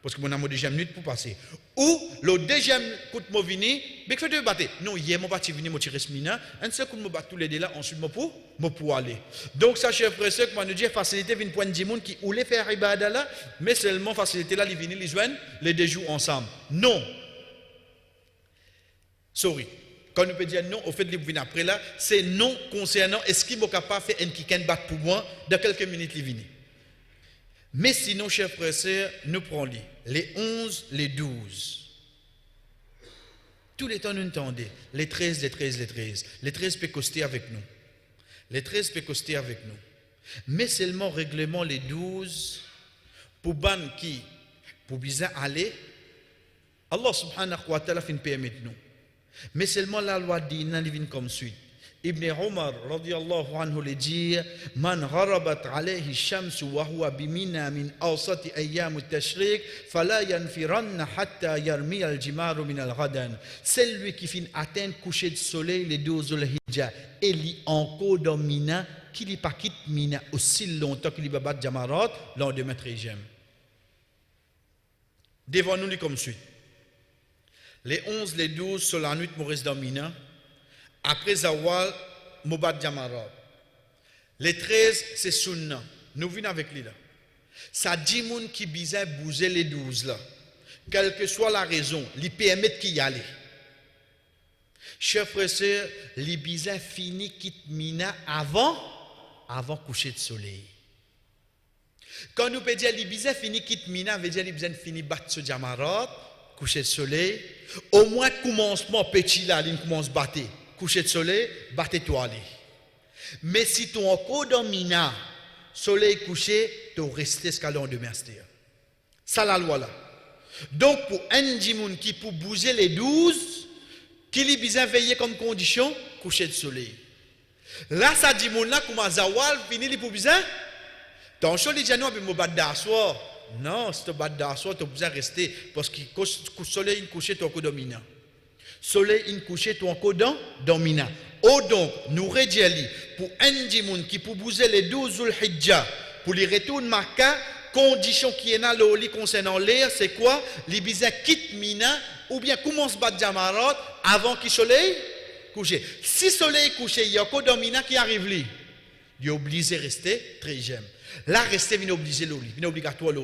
S2: Parce que mon amour deuxième minute pour passer. Ou le deuxième coup de vini, mais que fait de battre? Non, hier, mon parti vini, mon tiré mina. Un seul coup de me battre tous les deux là, ensuite, je pour aller. Donc, ça, chers frères et sœurs, que nous dit facilité vient point de monde qui voulait faire ibada là, mais seulement facilité là, ils viennent, ils joignent les 2 jours ensemble. Non. Sorry. Quand on peut dire non, au fait de venir après là, c'est non concernant est-ce qu'il est capable de faire un kick bat pour moi dans quelques minutes, il vient. Mais sinon, chers frères et sœurs, nous prenons les 11, les 12. Tous les temps, nous entendons les 13, les 13, les 13. Les 13 peuvent coster avec nous. Les 13 peuvent coster avec nous. Mais seulement règlement les 12 pour ban qui, pour bien aller, Allah subhanahu wa ta'ala fin permettre nous. Mais seulement la loi dit, non, il vient comme suite. Ibn Omar radiyallahu anhu le dit man gharabat alayhi shamsu wa huwa bimina min awsati ayyam at-tashriq fala yanfiranna hatta yarmi al-jimaru min al-ghadan. Celui qui finit atteindre coucher de soleil les 12 Dhul-Hijjah et li encore dans Mina qui li pas quitte Mina aussi longtemps qu'il va battre Jamarat lendemain 13e. Devant nous comme suit. Les 11, les 12 sur la nuit Maurice dans Mina. Après Zawal, Mobat Jamarat. Les 13, c'est Sunna. Nous venons avec lui là. Ça dit moun qui bizarre bouger les 12 là. Quelle que soit la raison, lui permettre qu'il y aille. Chers frères et sœurs, les bizarres fini quitte Mina avant coucher de soleil. Quand nous peut dire les bizarres fini quitte Mina, veut dire les bizarres fini battre sur Jamarat, coucher de soleil. Au moins commencement petit là, il commence à battre. Coucher de soleil, battez-toi aller. Mais si tu es encore dans Mina, soleil couché, tu restes jusqu'à lendemain. Ça la loi là. Donc pour un djimoun qui peut bouger les 12, qui lui besoin veiller comme condition, coucher de soleil. Là, ça djimoun là, comme Zawal, fini li pour besoin. Ton chaud, il dit non, mais je vais d'asseoir. Non, si tu vas d'asseoir, tu as besoin de rester. Parce que le soleil couché, tu es encore dans Mina. Soleil in couché tout encore dans Mina. Oh donc, nous redjali pour un djimoun qui peut bouger les 12 Dhul-Hijjah pour les retourner Makkah, condition qui est là le concernant l'air, c'est quoi? Les bizarres quittent Mina ou bien commence battre Jamarat avant qu'il soleil couché. Si soleil couché, il y a encore dans Mina qui arrive lui. Il est obligé de rester 13e. Là, rester, il est obligé de il est obligatoire de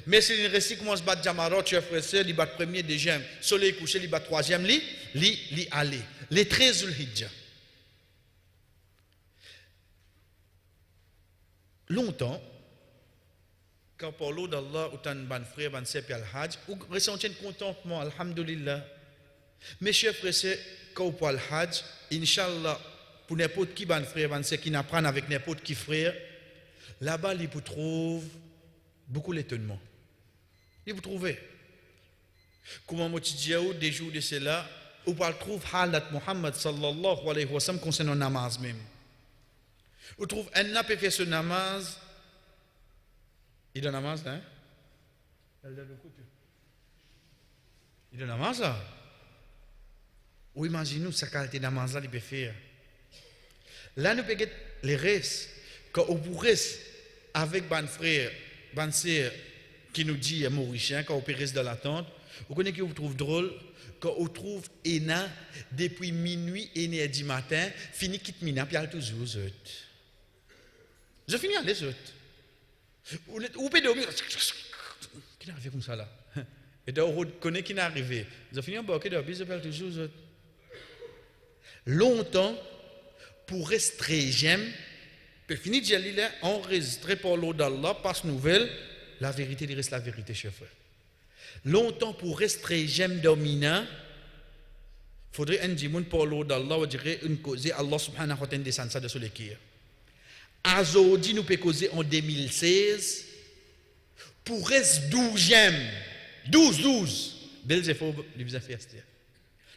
S2: mais si il reste commence à battre Jamarat, chers frères et sœurs, il bat premier, deuxième, soleil couché, il bat troisième, il aller. Les 13 Dhul-Hijjah. Longtemps, quand parlons d'Allah, ou tan ban frère, ban sœur, al-Hajj, ou ressentez un contentement, alhamdulillah. Mes chers frères et sœurs, quand on parle Hajj, Inch'Allah, pour n'importe qui ban frère, ban sœur, qui n'apprend avec n'importe qui frère, là-bas, il vous trouve beaucoup l'étonnement. Et vous trouvez, comment Motidiaou, des jours de cela, ou pas trouve Halat Muhammad sallallahu alayhi wa sallam concernant le namaz même. Vous trouvez un n'a pas fait ce namaz, il a namaz, hein? Il a namaz là. Ou imaginez-nous sa qualité de namaz là, il peut faire. Là, nous pouvons les restes, quand on pourrait, avec ban frère, ban sœur, qui nous dit Mauricien, quand on peut rester dans l'attente, vous connaissez qui vous trouve drôle, quand on trouve Ena, depuis minuit et 1h du matin, fini quitte Mina, puis il y a toujours aux autres. Je finis à les autres. Vous pouvez dormir. Qui est arrivé comme ça là? Et donc, on connaît qui est arrivé. Je finis en bas, ok, je parle toujours aux autres. Longtemps, pour rester j'aime, puis fini de dire, enregistré par l'eau d'Allah, passe nouvelle, la vérité, il reste la vérité, chers frères. Longtemps pour rester j'aime domina, faudrait un dimoun pour l'eau d'Allah, on dirait une cause, Allah subhanahu wa ta'ala descend ça de sur les kirs. Azodi nous peut causer en 2016, pour rester 12, Belzéphor, il vous a fait aster.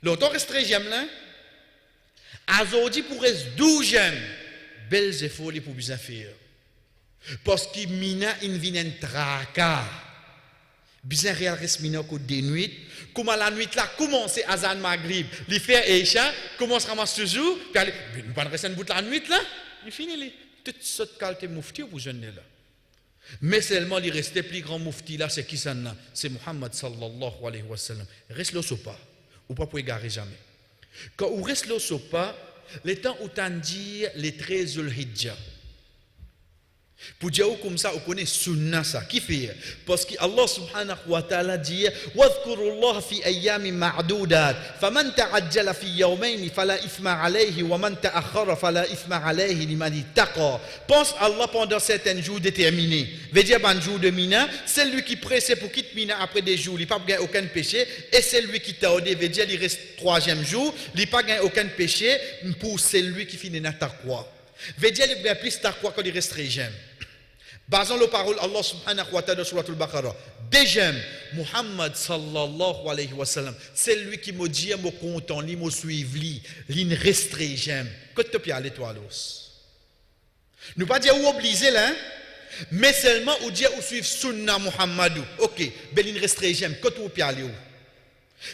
S2: Longtemps rester j'aime là, Azodi pour rester 12, Belzéphor, il pour vous faire. Parce qu'il mina une vinen traka. Bien réel reste mina au de nuit. Comment la nuit là commence Azan Maghrib, li fait Aisha, commence ramasse toujours, puis aller nous pas rester en bout la nuit là, il finit li toute cette qualité mufti pour jeune là. Mais seulement il restait plus grand mufti là, c'est qui ça là? C'est Muhammad sallallahu alayhi wa sallam. Reste le sopa ou pas pour égarer jamais. Quand on reste le sopa, les temps où t'en dit les 13 Zulhijja. Pour dire comme ça, on connaît sunna ça. Qui fait? Parce que Allah subhanahu wa ta'ala dit وَاذْكُرُوا اللَّهَ فِي أَيَّامٍ مَعْدُودَاتٍ فَمَنْ تَعَجَّلَ فِي يَوْمَيْنِ فَلَا إِثْمَ عَلَيْهِ وَمَنْ تَأَخَّرَ فَلَا إِثْمَ عَلَيْهِ لِمَنِ اتَّقَى. Pense Allah pendant certains jours déterminés. Veut dire un jour de Mina, c'est lui qui presse pour quitter Mina après des jours, il n'a pas aucun péché, et c'est lui qui t'a ordonné, veut dire il reste troisième jour, il n'a pas aucun péché pour celui qui finit dans ta croix. Veut dire il a plus ta croix quand il reste très jeune. Basant les paroles Allah subhanahu wa ta'ala sur Suratul Baqarah. Déjà, Muhammad sallallahu alayhi wa sallam, c'est lui qui m'a dit, m'a content, li m'a suivi, li ne resterai jamais. Quand tu peux aller toi l'os. Nous pas dire ou obligé là, mais seulement ou dire ou suivre sunna Muhammadou. Ok, ben il ne resterai jamais. Quand tu peux aller où?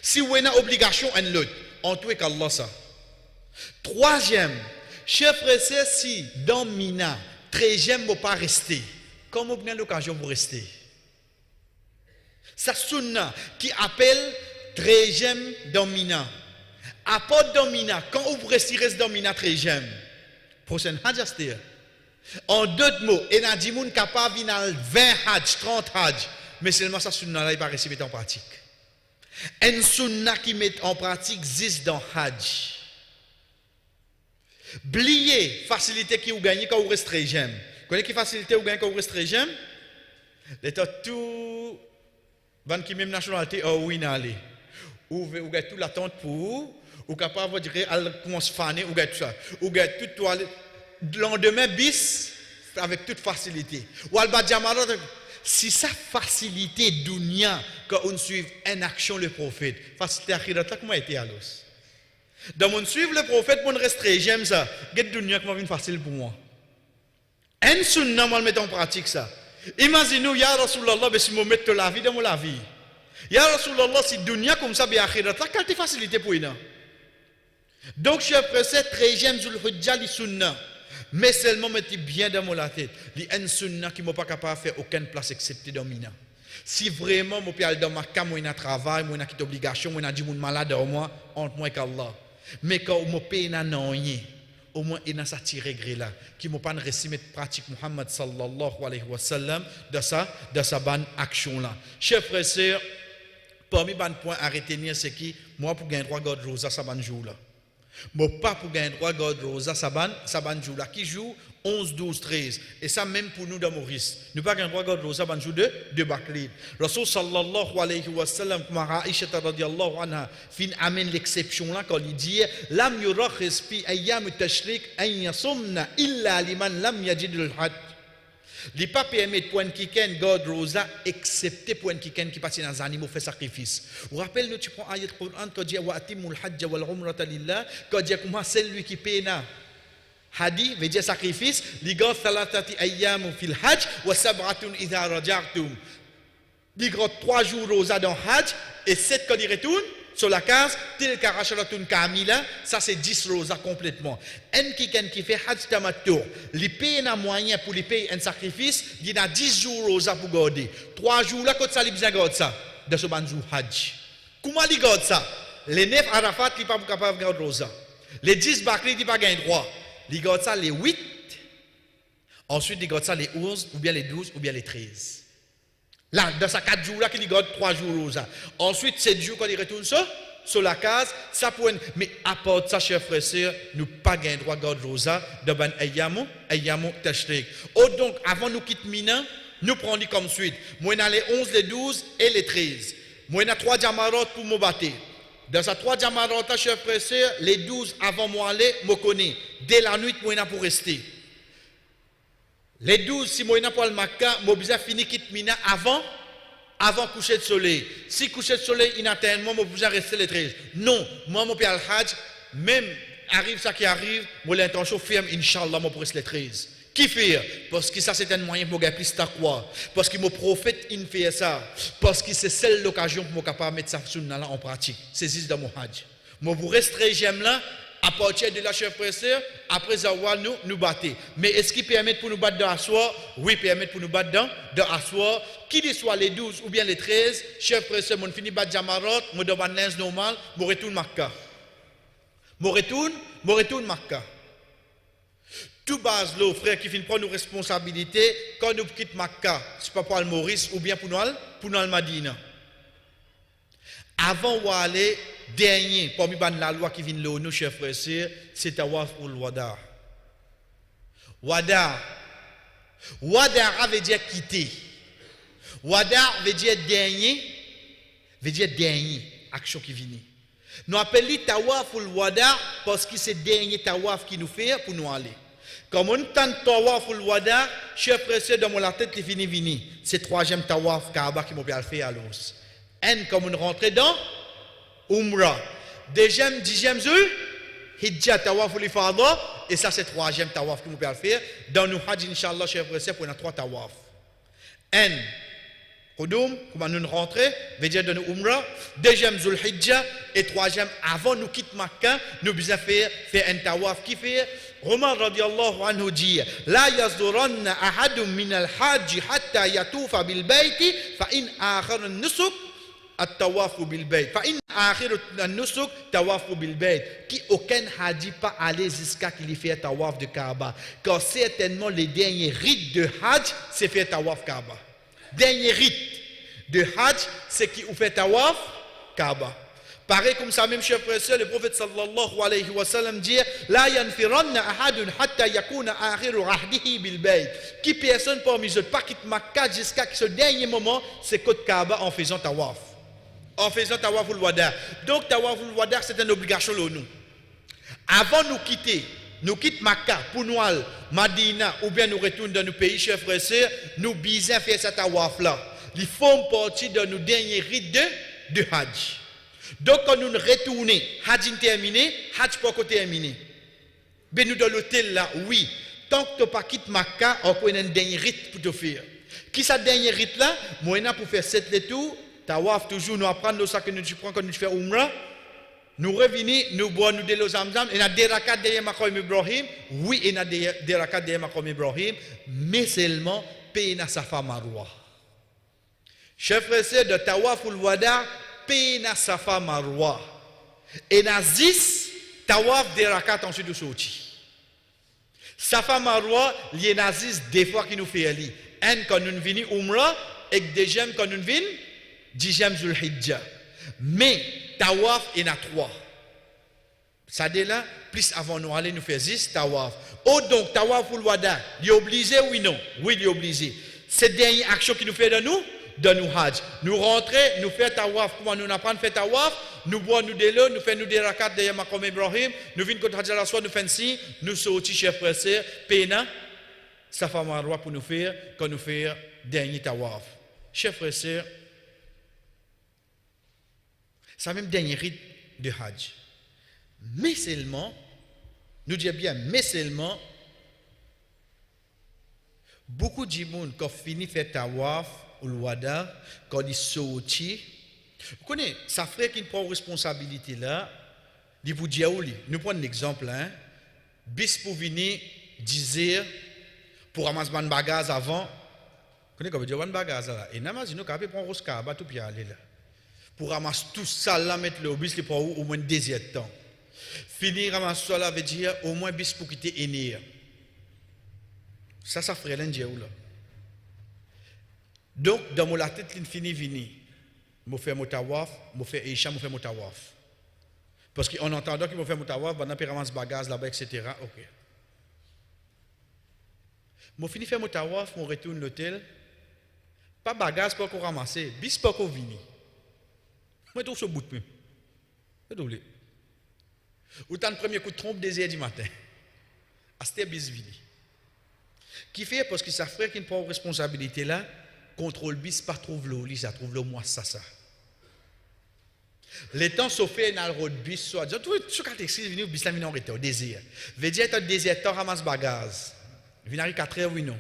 S2: Si vous avez une obligation en l'autre, en tout cas Allah ça. Troisième, chef frère, si dans Mina, très j'aime ne pas rester. Comme vous avez l'occasion pour rester. Ça sunna qui appelle très j'aime dans Mina. Apporte dans Mina, quand vous restez dans Mina très j'aime. Prochaine hajj. En deux mots, il y a des gens capables de 20 hajj, 30 hajj. Mais seulement ça sunna là, il va rester en pratique. Un sunna qui met en pratique 10 dans hajj. Blier facilité qui vous gagnez quand vous restez j'aime. Vous connaissez qui facilité vous gagnez quand vous restez j'aime? L'état tout van qui même nationalité ou oui n'allez. Ou gagnez toute l'attente pour vous, ou capable de dire al commence faner ou gagnez tout ça. Ou gagnez toute toilette lendemain bis avec toute facilité. Ou al badjamara si ça facilité dunya quand on suit une action le prophète, facilité akhirat là comment était alors? Dans mon suivre le prophète, mon resterai, j'aime ça. Get dunya comment vient facile pour moi. Un sunna, moi, le mettre en pratique ça. Imaginez-nous, ya Rasulallah, si je mets la vie dans mon la vie. Ya Rasulallah, si dunya comme ça, bien akhirat, là, quelle facilité pour nous. Donc, je précède très j'aime sur le hujja, li sunna. Mais seulement, mettez bien dans mon la tête. Li un sunna qui ne m'a pas capable de faire aucune place excepté dans Mina. Si vraiment, je peux aller dans ma cam, moi, je travail, moi, je obligation, moi, je dis, malade en moi, entre moi et Allah. Mais quand on me paye non rien, au moins il y a ça tiré gré là, qui m'a pas réussi mettre pratique Muhammad sallallahu alayhi wa sallam de sa bonne action là. Chers frères et sœurs, parmi les points à retenir, c'est que moi pour gagner droit God Rosa sa bonne jour là. Moi pas pour gagner droit God Rosa sa bonne jour là qui joue 11, 12, 13. Et ça même pour nous dans Maurice. Nous pas gagner droit God Rosa bonne jour de Bakrid. Rasul sallallahu alayhi wa sallam comme Aisha radhiyallahu anha fin amène l'exception là quand il dit lam yurakhis fi ayyam at-tashrik an yasumna illa liman lam yajid al-hajj. Il pas permis pour qui ken God Rosa excepté pour qui ken qui passe dans les animaux fait sacrifice. Vous rappelez nous tu prends ayat Coran quand dit wa atimul hajj wal umrata lillah quand dit comment c'est lui qui paye na hadi veut dire sacrifice li gad thalathati ayyam fil hajj wa sab'atun idha raja'tum. Li gad 3 jours rosa dans hajj et 7 quand il retourne sur la case, tel karasharatun kamila, ça c'est 10 rosa complètement. Un qui fait hajj tamattu, il paye un moyen pour lui payer un sacrifice, il a 10 jours rosa pour garder. 3 jours là, quand ça, il besoin garder ça, de ce banjou hajj. Comment il garde ça? Les 9 Arafat, il n'est pas capable de garder rosa. Les 10 Bakri, il n'est pas gagné droit. Il garde ça les 8, ensuite il garde ça les 11, ou bien les 12, ou bien les 13. Là, dans ces 4 jours là, qu'il garde 3 jours rosa. Ensuite, 7 jours quand il retourne sur la case, ça pour mais à part ça, chers frères et sœurs, nous pas gain droit garde rosa de ban ayyamu tashrik. Oh donc, avant nous quitter Mina, nous prenons comme suite. Moi, on a les 11, les 12 et les 13. Moi, on a 3 diamarot pour me battre. Dans ces 3 diamarot, chers frères et sœurs, les 12 avant moi aller, me connais. Dès la nuit, moi, on a pour rester. Les 12, si moi, on a pour le Makka, moi, besoin finir quitte mina avant coucher de soleil. Si coucher de soleil inatteint, moi, besoin rester les 13. Non, moi, mon père al-Hajj, même arrive ça qui arrive, moi, l'intention ferme, Inch'Allah, moi, pour rester les 13. Qui fait? Parce que ça c'est un moyen pour gagner plus taqwa. Parce que mon prophète il fait ça. Parce que c'est celle l'occasion pour moi capable mettre ça en pratique. C'est juste dans mon hajj. Moi vous restez j'aime là à partir de la chef frère après avoir nous battre. Mais est-ce qu'il permet pour nous battre dans assoir? Oui, permet pour nous battre dans assoir. Qu'il soit les 12 ou bien les 13, chef frère mon fini battre Jamarot, moi dans ban linge normal, moi retourne Makka. Moi retourne Makka. Tout base là, frère, qui finit prendre nos responsabilités quand nous quittons Makka, c'est pas pour le Maurice ou bien pour nous le Madina. Avant d'aller, dernier, parmi la loi qui vient là, nous, chers frères et sœurs, c'est Tawaf ou le Wada. Wada veut dire quitter. Wada veut dire dernier, action qui vient. Nous appelons Tawaf ou le Wada parce que c'est le dernier Tawaf qui nous fait pour nous aller. Comme on tente Tawaf ou le Wada, chers frères et sœurs, dans mon tête qui finit. C'est 3e Tawaf Kaaba qui m'a fait à l'os. Comme on rentre dans Umrah. 2e, 10e Zul, Hijja Tawaf ou l'Ifada. Et ça, c'est 3e Tawaf qui m'a fait. Dans nos Hajj, Inch'Allah, chers frères et sœurs, pour nous 3 Tawaf. Qudum, comment nous rentrer, veut dire de nous Umrah. 2e Zul Hijja. Et 3e, avant nous quitter Makkah, nous devons faire un Tawaf qui fait. Omar radiallahu anhu dit La yazduranna ahadun min al-hajj hatta yatufa bil bayti fa in akhir an-nusuk at-tawafu bil bayt fa in akhir an-nusuk tawafu bil bayt qui aucun haji pas aller jusqu'à qu'il fait tawaf de Kaaba car certainement les derniers rites de hajj c'est faire tawaf Kaaba. Dernier rite de hajj c'est qui fait tawaf Kaaba. Pareil comme ça, même chers frères et sœurs, le prophète sallallahu alayhi wa sallam dit La yanfiranna ahadun hatta yakuna akhiru ahdihi bil bayt. Qui personne parmi eux pas quitte Makkah jusqu'à ce dernier moment, c'est côte Kaaba en faisant tawaf. En faisant tawaf ul wada. Donc tawaf ul wada c'est une obligation pour nous. Avant nous quitter Makkah pour nous aller Madina ou bien nous retourner dans nos pays, chers frères et sœurs, nous bisons faire cette tawaf là. Ils font partie de nos derniers rites de Hajj. Donc, quand nous retournons, Hajj terminé, Hajj pas terminé. Mais nous dans l'hôtel là, oui. Tant que tu n'as pas quitté Makkah, on a un dernier rite pour te faire. Qui ça dernier rite là? Moi, pour faire 7 tours, tawaf toujours, nous apprendre ça que nous prenons quand nous faisons Umrah. Nous revenons, nous bois, nous délo zamzam. Il y a des rakats derrière Maqam Ibrahim. Oui, il y a des rakats derrière Maqam Ibrahim. Mais seulement, Pena Safa Marwa. Chers frères et sœurs, de tawaf ou le wada, Pena Safa Marwa. Et na 10 tawaf de rakat ensuite de sorti. Safa Marwa, il y a 10 des fois qui nous fait ali. Un quand nous venons Umrah et deuxième quand nous venons 10e Zulhijja. Mais tawaf il y en a 3. Ça dit là, plus avant nous aller nous faire 10 tawaf. Oh donc tawaf ou le wada, il est obligé oui non? Oui, il est obligé. C'est dernière action qui nous fait de nous hajj. Nous rentrer, nous faire tawaf, comment nous apprendre à faire tawaf, nous boire nous des lots, nous faire nous des rakats derrière Maqam Ibrahim, nous venons contre Hajj al-Aswad, nous faisons si, nous sortis chers frères et sœurs, Pena, Safa Marwa pour nous faire, quand nous faire dernier tawaf. Chers frères et sœurs, c'est même dernier rite de hajj. Mais seulement, nous disons bien, mais seulement, beaucoup de gens qui ont fini de faire tawaf, ou le wada, quand ils sortent, vous connaissez, ça frère qui prend responsabilité là, il vous dit, nous prenons un exemple, hein, bis pour venir 10 heures, pour ramasser un bagage avant, vous connaissez comment dire un bagage là, et namaz, nous avons pris un roskaba, tout puis aller là, pour ramasser tout ça là, mettre le bis, pour au moins 2 heures de temps. Finir ramasser ça là, veut dire au moins bis pour quitter une heure. Ça frère l'indien là. Donc, dans mon tête, il finit venir. Je fais mon tawaf, je fais Isha, je fais mon tawaf. Parce qu'en entendant qu'il me fait mon tawaf, je vais ramasser bagage là-bas, etc. Ok. Je finis faire mon tawaf, je retourne à l'hôtel, Pas bagage pour qu'on ramasse, bis pour qu'on vini. Moi, tout ce bout de même. C'est doublé. Ou t'as le premier coup de trompe des heures du matin. À cette bis vini. Qui fait parce que sa frère qui prend responsabilité là, contrôle bis pas trouve l'eau, ça trouve l'eau moi ça. Les temps sont faits dans le road bis soit tout ce qu'a taxi venu bis la minorité au désir. Veut dire que désir temps ramasse bagage. Vient à 4h oui non.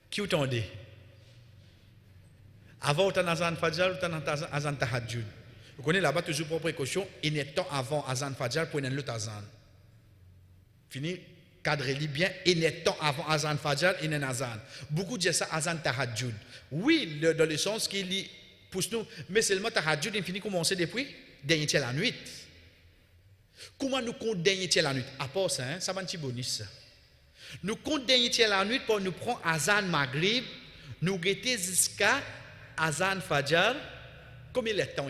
S2: Qui attendait? Avant autant azan fajr, autant azan tahajjud. Vous connaissez là-bas toujours pour précaution, il est temps avant azan fajr pour une autre azan. Fini cadrez-le bien, il est temps avant azan fajr, il y a un azan. Beaucoup disent ça azan tahajjud. Oui, dans le sens qu'il pousse nous, mais seulement tahajjud, il finit commencer depuis dernier tiers la nuit. Comment nous comptons dernier tiers la nuit? À part ça, ça va un petit bonus. Nous comptons dernier tiers la nuit pour nous prendre azan maghrib, nous guetter jusqu'à azan fajr, comme il est temps.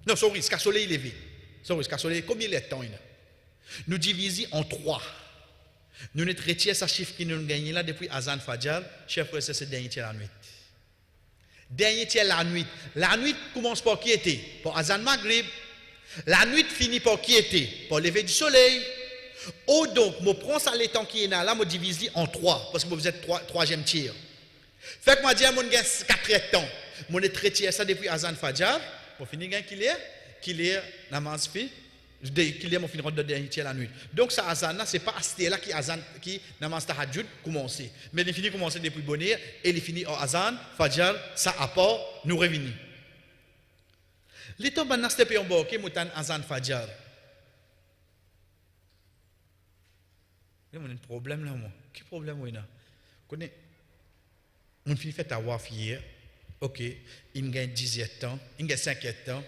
S2: Non, sorry, jusqu'à soleil levé. Sorry, jusqu'à soleil, comme il est temps. Nous divisons en 3. Nous ne traitons ce chiffre qui nous gagne là depuis azan fajr, chef frère, c'est dernier tiers la nuit. Dernier tiers la nuit. La nuit commence par qui était? Pour azan maghrib. La nuit finit par qui était? Pour lever du soleil. Oh donc, je prends ça les temps qui est là, je divise en 3, parce que vous êtes troisième tiers. Fait que moi, je dis à mon gars 4 temps. Je ne traite ça depuis azan fajr. Pour finir, qu'il est namaz fi. Qu'il est mon fin de dernier tiers la nuit. Donc, ça azan là, ce n'est pas à là qui namaz tahajjud commence. Mais il finit commencer depuis bonheur et il finit en azan fajr, ça apport, nous revenons. Les temps maintenant, c'est un embarqué, moutan azan fajr. Il y a un problème là, moi. Quel problème, moi, là? Vous connaissez? On finit fait tawaf hier. Ok, il gagne 17 ans, il gagne 5 ans.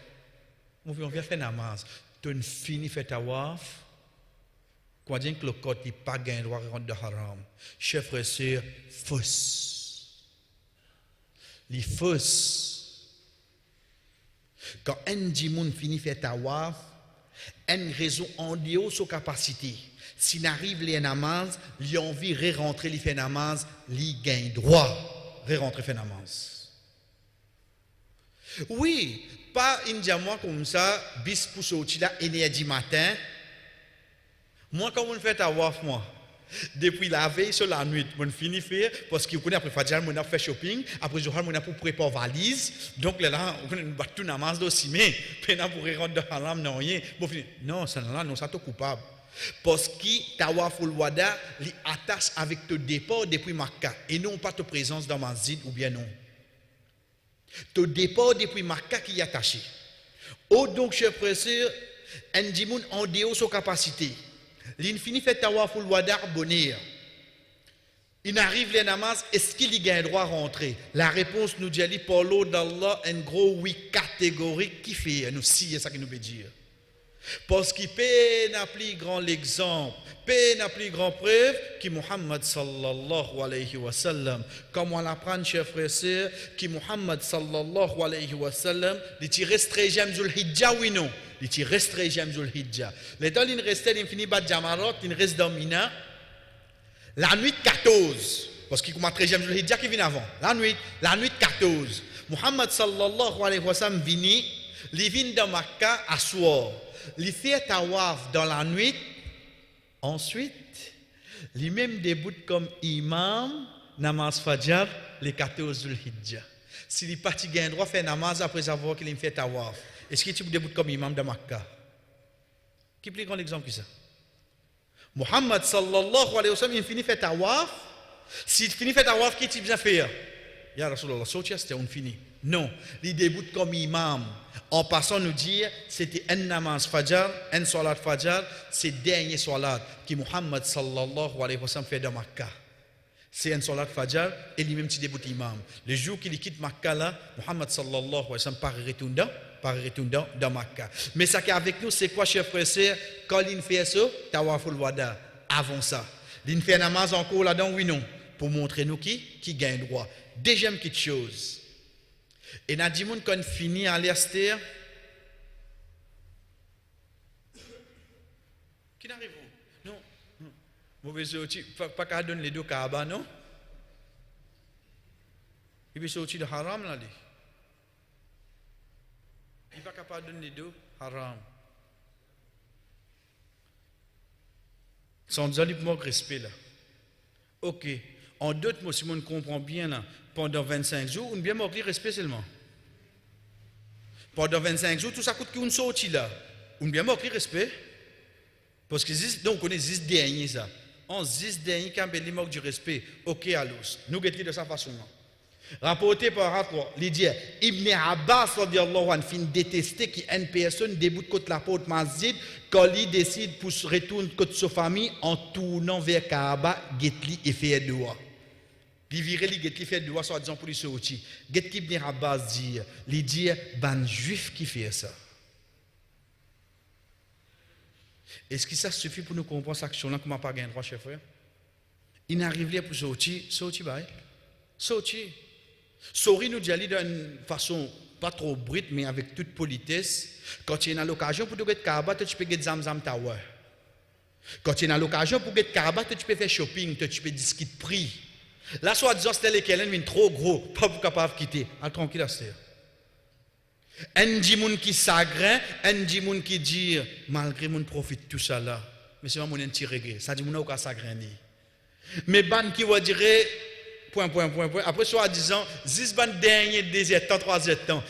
S2: On vient faire namaz. Tu finis fait tawaf. Quand on dit que le code n'est pas gagné droit de rentrer de haram. Chef frère, c'est fausse. Les fausses. Quand un dimoun finit fait tawaf, une raison en dehors de sa capacité. S'il arrive les namaz, il a envie de rentrer les fait namaz, il gagne droit de rentrer fait namaz. Oui, pas une diamant comme ça, bis pour sortir là, énergie matin. Moi, quand on fait tawaf, moi, depuis la veille sur la nuit, on finit faire, parce qu'on connaît après Fadjar, on a fait shopping, après Johar, on a pour préparer valise, donc là, on a tout namaz aussi, mais, on pour rentrer dans haram, non, rien. Non, ça là, non, ça te coupable. Parce que tawaf ul wada, li attache avec ton départ depuis Makkah, et non pas ta présence dans Masjid ou bien non. Ton départ depuis Makkah qui est attaché. Oh donc, chers frères et sœurs, un dimoun en dehors de sa capacité. Il finit fait tawaf ul wada bonheur. Il arrive les namaz, est-ce qu'il y a un droit à rentrer? La réponse nous dit, pour l'eau d'Allah, un gros oui catégorique qui fait, nous si, c'est ça qui nous veut dire. Parce qu'il n'a plus grand l'exemple, n'a plus grand preuve que Muhammad sallallahu alayhi wa sallam. Comme on l'apprend, chers frères et sœurs, que Muhammad sallallahu alayhi wa sallam, il reste très j'aime Zulhijja, oui non? Il reste très j'aime Zulhijja. Les temps, il reste, il finit par Jamarot, il reste dans Mina. La nuit 14, parce qu'il commence très j'aime Zulhijja qui vient avant. La nuit 14. Muhammad sallallahu alayhi wa sallam vient, il vient dans Makkah à soir. Il fait tawaf dans la nuit. Ensuite, il même débute comme imam namaz fajr les 14 Zulhijja. S'il est parti gain droit faire namaz après avoir qu'il fait tawaf, est-ce que tu débutes comme imam de Makkah? Qui plus grand exemple que ça? Muhammad sallallahu alayhi wa sallam, il finit faire tawaf. S'il finit faire tawaf, qu'est-ce qu'il vient faire? Ya Rasulallah, c'était on finit. Non, il débute comme imam. En passant nous dire, c'était un namaz fajr, un salat fajr, c'est le dernier salat que Muhammad sallallahu alayhi wa sallam fait dans Makkah. C'est un salat fajr et lui-même qui débute imam. Le jour qu'il quitte Makkah là, Muhammad sallallahu alayhi wa sallam part retourner dans Makkah. Mais ça qui est avec nous, c'est quoi, chers frères et sœurs? Quand il fait ça, tawaful wada, avant ça. Il fait un namaz encore là-dedans, oui non, pour montrer nous qui gagne droit. Deuxième petite chose. Et dans le monde, quand on finit à l'Esther, qui n'arrive pas? Non. Mauvais outil, pas qu'à donner les deux Kaaba, non? Il peut sortir de haram là. Il n'est pas capable de donner de haram. Sans dire qu'il manque respect là. Ok. En d'autres mots, si on comprend bien là, pendant 25 jours, on bien manque respect seulement. Pendant 25 jours, tout ça coûte qu'on sortit là. On bien manque respect. Parce que donc on est 10 derniers ça. En 10 derniers, quand il manque du respect, ok alors, nous guettons de sa façon là. Rapporté par rapport, il dit Ibn Abbas radiallahu anhu fin détesté qu'une personne déboute contre la porte masjid quand il décide pour se retourner contre sa famille en tournant vers Kaaba, guetli et faire doigt. Il vire li guetli fait doigt soit disant pour lui sortir. Guet Ibn Abbas dit, il dit ban juif qui fait ça. Est-ce que ça suffit pour nous comprendre cette action-là comme pas gagné droit chef frère? Il n'arrive pas pour sortir bye. Sortir. Sorry nous dit d'une façon pas trop brute mais avec toute politesse. Quand tu as l'occasion pour te get Kaaba, tu peux get Zamzam Tower. Quand tu as l'occasion pour get Kaaba, tu peux faire shopping, tu peux discuter prix. Là soit disant c'était lesquels viennent trop gros, pas pour capable quitter. À tranquille à c'est. Un dit moun qui s'agrée, un dit moun qui dit malgré moun profite tout ça là. Mais c'est pas mon petit regret, ça dit moun pas s'agré ni. Mais ban qui va dire point. Après, soi-disant, 10 bandes dernier désert, 3 temps.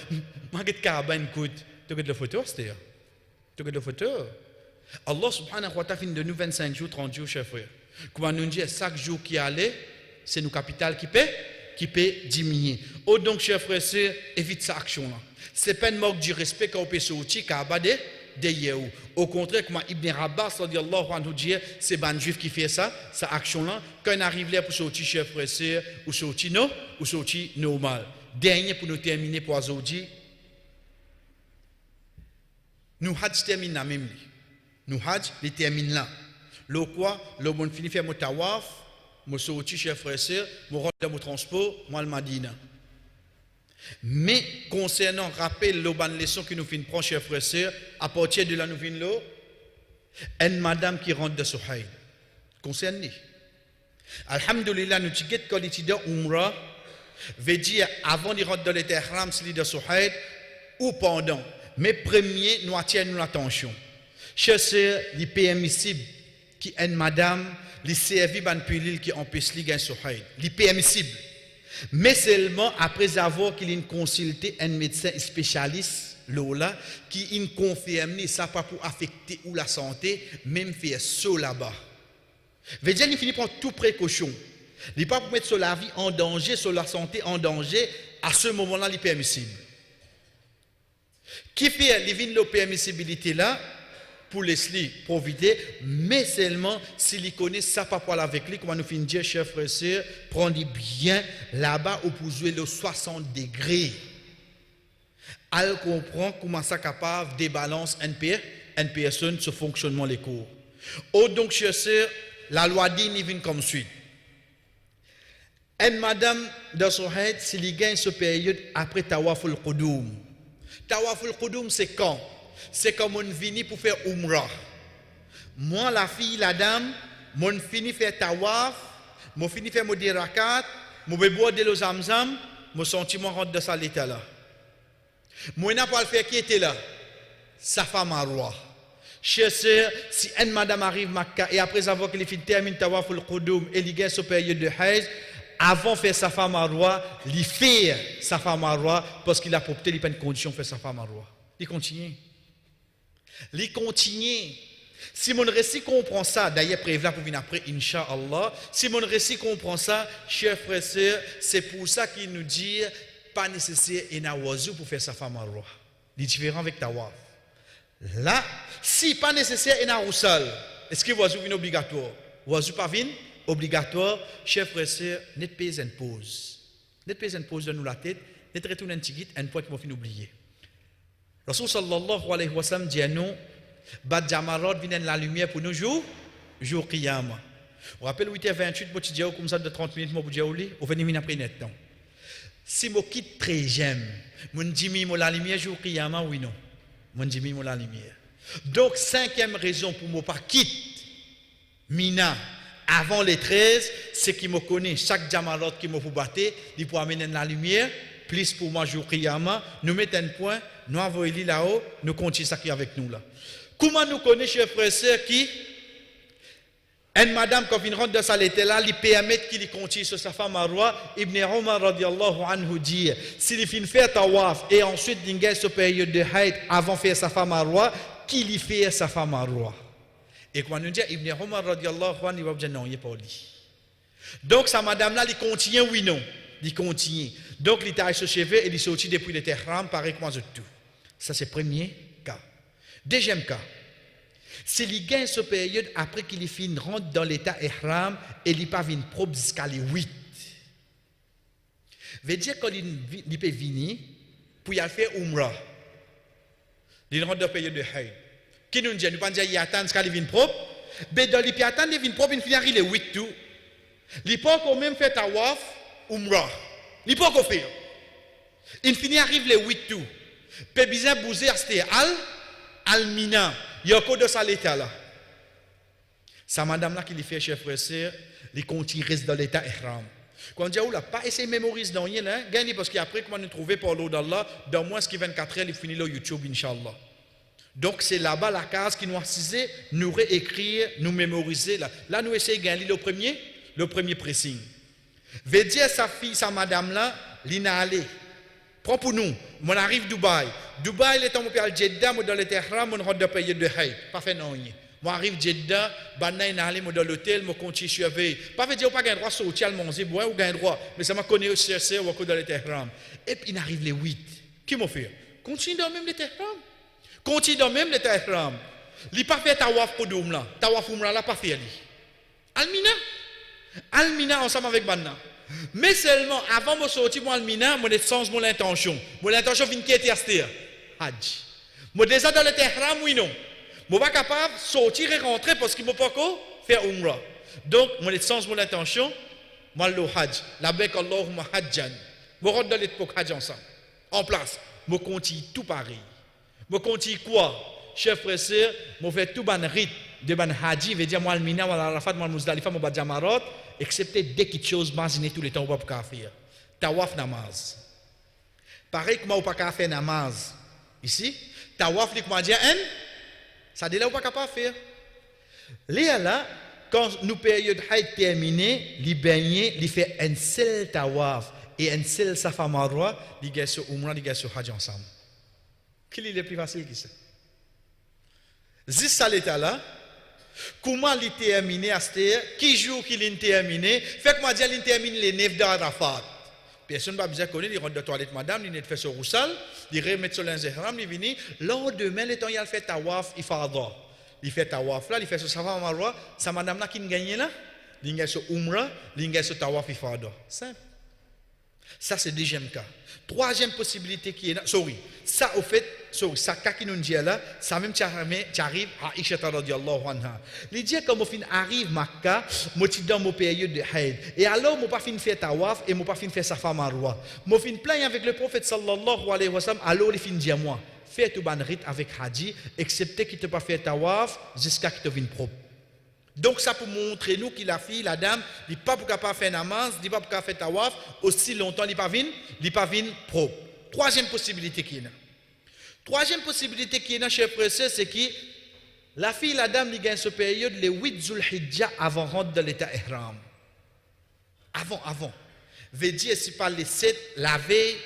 S2: Marguerite Carabine, écoute, tu regardes la photo, c'est-à-dire. Tu regardes la photo. Allah subhanahu wa ta'ala fin de nous 25 jours, 30 jours, chef frère. Comment nous dit, chaque jour qui allait, c'est nos capitales qui peut diminuer. Oh, donc, chef frère, évite cette action-là. C'est pas une marque du respect quand on peut sortir, Kaaba de Yehou. Au contraire, comme Ibn Abbas radiallahu anhu dit, c'est ban juif qui fait ça, cette action-là, quand on arrive là pour sortir chef frère, ou sortir non, ou sortir normal. Dernier pour nous terminer pour aujourd'hui, nous hadj termine la même. Nous hadj les termine là. Le quoi, le monde finit faire mon tawaf, mon sortir chef frère, mon rentre dans mon transport, moi le Madina. Mais concernant rappel le ban leçon que nous finissons prendre chers frères et sœurs, à partir de là nous finissons une madame qui rentre de Souhaïd. Concernée. Alhamdulillah nous ticket quand il dit umrah veut dire avant de rentrer dans les ihram c'est de Souhaïd ou pendant. Mais premier nous attirons l'attention. Chers sœurs, il permissible qui une madame li servi ban pilule qui empêche li gain Souhaïd. Il permissible. Mais seulement après avoir qu'il a consulté un médecin spécialiste là qui a confirmé ça pas pour affecter ou la santé même faire ça là-bas. Veut dire il finit par toute précaution. Il pas pour mettre sur la vie en danger, sur la santé en danger, à ce moment-là il est permissible. Qui fait la permissibilité là pour laisser profiter, mais seulement s'il connaît ça pas pour avec lui, comme nous finissons dire, chers frères et sœurs, prenez bien là-bas où pour jouer le 60 degrés. Elle comprend comment ça capable de débalancer une personne sur fonctionnement des cours. Oh donc, chers sœurs, la loi dit n'y vient comme suit. Une madame dans son head, s'il gagne ce période après Tawaful Qudum. Tawaful Qudum, c'est quand? C'est comme on vient pour faire umrah. Moi, la fille, la dame, mon fini faire tawaf, mon fini faire mon dirakat, mon boire de l'eau zamzam, mon sentiment rentre dans cet état-là. Moi, n'a pas le faire qui était là. Safa Marwa. Chers sœurs, si une madame arrive Makkah et après avoir qu'elle finit termine tawaf al-Qudum et il gagne ce période de Hajj, avant de faire Safa Marwa, il fait Safa Marwa parce qu'il a proposé il pas une condition de faire Safa Marwa. Il continue. Il continue. Si mon récit comprend ça, d'ailleurs, prévenez pour venir après, Inch'Allah. Si mon récit comprend ça, chers frères et sœurs, c'est pour ça qu'il nous dit pas nécessaire et na wazou pour faire Safa Marwa. Il est différent avec Tawaf. Là, si pas nécessaire et na roussal, est-ce que wazou vient obligatoire? Wazou pas vient obligatoire, chers frères et sœurs, net pays une pause. Net pays une pause de nous la tête, net retourne un petit un point qui m'a fait oublier. Rasul sallallahu alayhi wa sallam dit à nous, Bad Jamarat vient la lumière pour nous jour Qiyamah. Vous rappelez 8h28, moi tu dis comme ça de 30 minutes, moi vous dites, on va venir après net temps. Si moi quitte très j'aime, mon dimi moi la lumière jour Qiyamah, oui non. Mon dimi moi la lumière. Donc 5e raison pour moi pas quitte Mina Avant les 13, c'est qui me connaît, chaque Jamarot qui me pour battre, il peut amener la lumière, plus pour moi jour Kiyama, nous mettons un point, nous envoyons là-haut, nous continuons ça qui est avec nous là. Comment nous connaissons, chers frères et sœurs, qui une madame, quand il rentre dans sa lettre là, il permet qu'il continue sur sa femme Marwa. Ibn Omar radiallahu anhu dit, s'il fait faire tawaf et ensuite il gagne cette période de haïd avant de faire sa femme Marwa, qu'il y fait sa femme Marwa. Et quand nous dit Ibn Omar radiallahu anhu, il va dire non, il n'est pas dit. Donc sa madame là, il continue, oui, non. Il continue. Donc il taille ce cheveu et il sortit depuis le Tehran, pareil que moi je tout. Ça c'est le premier cas. Deuxième cas. C'est qu'il gagne cette période après qu'il rentre dans l'état ihram et il pas vient propre jusqu'à les 8. Veut dire qu'il peut venir pour y aller faire umrah. Il rentre dans la période de haïd. Qui nous dit, nous pas dire qu'il attend jusqu'à il vient propre. Mais dans les attendre il vient propre, il finit à les 8 tout. Il peut quand même faire tawaf umrah. Il peut qu'on faire. Il finit arrive les 8 tout. Peut bien bouger à al-mina. Il y a encore de ça l'état là. Sa madame là qui lui fait chef frère, il continue reste dans l'état ihram. Quand on dit là pas essayer de mémoriser dans rien là, gagner parce qu'après comment nous trouver par l'eau d'Allah, dans moins ce qui 24 heures, il finit le YouTube inchallah. Donc c'est là-bas la case qui nous assise, nous réécrire, nous mémoriser là. Là nous essayons de gagner le premier pressing. Veut dire sa fille, sa madame là, l'ina allé. Prends pour nous, on arrive à Dubaï. Dubaï, il est en à Jeddah, dans le Tehran, on rentre dans le pays de Haït. Pas fait non. Moi, j'arrive à Jeddah, je aller dans l'hôtel, je continue à surveiller. Pas veut dire que je n'ai pas le droit de sortir, manger, boire ou j'ai le droit. Mais ça m'a connu au CRC ou dans le Tehran. Et puis, il arrive les 8. Qui m'a fait? Continue dans même le Tehran. Continue dans même le Tehran. Il n'a pas fait Tawaf pour Doumla. Tawaf Oumra, il n'a pas fait. Almina. Almina ensemble avec Banna. Mais seulement avant de sortir mon almina, je change mon intention. Mon intention vient qui était astir. Hajj. Je déjà dans le Tehran, oui non. Je ne suis pas capable de sortir et rentrer parce que je ne peux pas faire umrah. Donc, je change mon intention. Je vais au Hajj. La bec Allahumma hajjan. Je rentre dans l'époque Hajj ensemble. En place. Je continue tout pareil. Je continue quoi? Chef frère, je fais tout ban rite de ban Hajj. Je veux dire, moi almina, moi Arafat, moi Muzdalifa, moi Jamarot. Excepté dès qu'il chose imaginez tout le temps on pas faire tawaf namaz pareil que moi pas faire namaz ici tawaf li comment dire ça dit là on pas capable faire là quand nous période haïd terminée li baigner li fait un seul tawaf et un seul safa marwa li gagne sur umrah li gagne sur hajj ensemble qui est le plus facile qui c'est juste ça l'état là. Comment il terminé à cette qui jour qu'il est terminé fait que moi dire il termine les 9 d'Arafat personne ne va bien connaître il rentre dans la toilette madame il fait son roussal il remet sur l'inzehram il vient lendemain le temps il fait tawaf ifada il fait tawaf là il fait son safa marwa sa madame là qui gagne là il gagne sur umrah il gagne sur tawaf ifada simple ça c'est le deuxième cas troisième possibilité qui est là ça au fait ça qui nous dit là ça même tu arrives à Aïcha radhiyallahu anha il dit quand on arrive Makkah moi tu dans mon période de haïd et alors moi pas fin faire tawaf et moi pas fin faire safa marwa moi fin plein avec le prophète sallallahu alayhi wa sallam alors il fin dit à moi fais tout ban rite avec haji excepté qu'il te pas faire tawaf jusqu'à qu'il te vienne propre. Donc ça pour montrer nous que la fille, la dame, il n'est pas capable de faire namaz, il n'est pas capable de faire tawaf, aussi longtemps il n'est pas venu propre. Troisième possibilité qui est là. Troisième possibilité qui est là, chers frères, c'est que la fille, la dame, il gagne cette période, les 8 Zulhijjah avant de rentrer dans l'état ihram. Avant. Veut dire, si par les 7, la veille,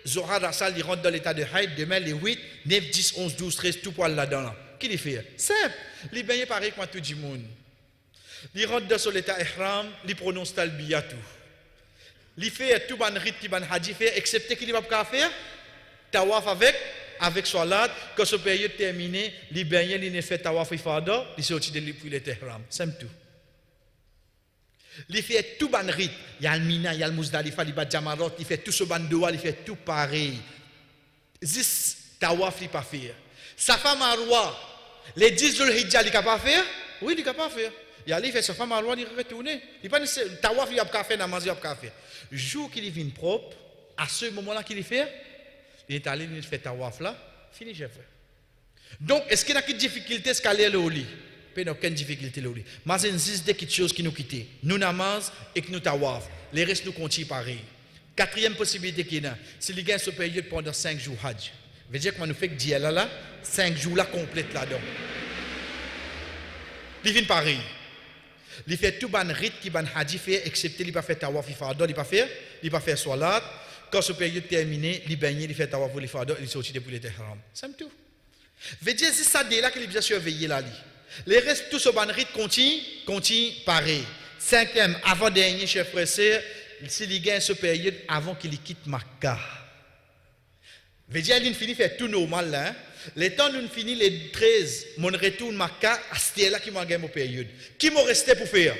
S2: Zohar Rassal, il rentre dans l'état de haïd, demain les 8, 9, 10, 11, 12, 13, tout poil là-dedans. Qui il fait? Simple. Il est pareil comme tout le monde. Il rentre dans l'état ihram, il prononce talbiya tout. Il fait tout ban rite qui ban hadji fait, excepté qu'il ne va pas faire tawaf avec salat, quand ce période terminé, il baigne, il ne fait tawaf ifada, il sortit de l'état ihram. C'est tout. Il fait tout ban rite, il y a le mina, il y a le muzdalifa, il y a le jamarot, il fait tout ce ban doa, il fait tout pareil. Zis tawaf il pas faire. Safa marwa, les 10 jours hijja il capable faire? Oui, il capable faire. Il a fait sa femme à il retourne. Il pas tawaf il a pas faire namaz il a pas faire. Jour qu'il vient propre, à ce moment-là qu'il fait, il est allé il fait tawaf là, fini j'ai fait. Donc est-ce qu'il y a une difficulté à aller au lit? pas aucune difficulté là. Mais c'est une quelque chose qui nous quitte. Nous namaz et que nous tawaf. Les restes nous continuent pareil. Quatrième possibilité qui est là, c'est les gars se payent pendant 5 jours hajj. Veut dire que nous fait que dire là 5 jours là complète là-dedans. Il vient pareil. Il fait tout ban rite qui ban hajj fait excepté il pas fait tawaf ifada, il pas fait salat. Quand ce période terminé, il baigne, il fait tawaf pour l'ifada, il sortit depuis les ihram. C'est tout. Veut dire c'est ça dès là qu'il bien surveiller là. Les restes tout ce ban rite continue pareil. Cinquième avant dernier chef frère, c'est les gars ce période avant qu'il quitte Makkah. Veut dire il finit faire tout normal là. Les temps nous finit les 13, mon retour Makkah, c'était là qui m'a gagné mon période. Qui m'a resté pour faire?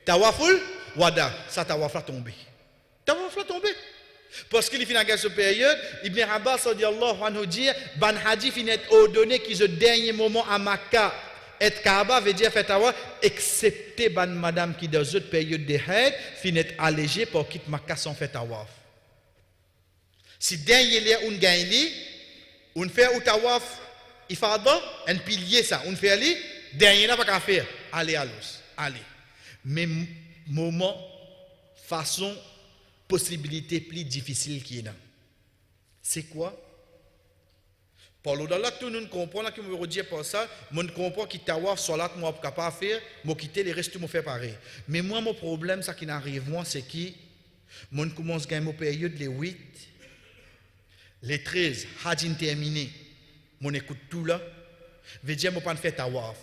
S2: Tawaful wada, ça tawaf là tombé. Tawaf là tombé. Parce qu'il finit à cette période, Ibn Abbas radiyallahu anhu dit, ban hadith finit ordonné qu'ils au dernier moment à Makkah et Kaaba veut dire fait tawaf excepté ban madame qui dans une période de haid finit allégé pour quitter Makkah sans faire tawaf. Si dernier lieu on gagne on fait un tawaf ifada un pilier ça on fait ali dernier là pas qu'à faire allez allez mais moment façon possibilité plus difficile qui est là c'est quoi pour le là tout nous comprend que me redire par ça mon comprend qui tawaf salat moi capable faire moi quitter les restes moi faire pareil mais moi mon problème ça qui n'arrive moi c'est qui mon commence gagner mon période les 8 les 13, hajj terminé, mon écoute tout là, veut dire, je ne peux pas faire tawaf.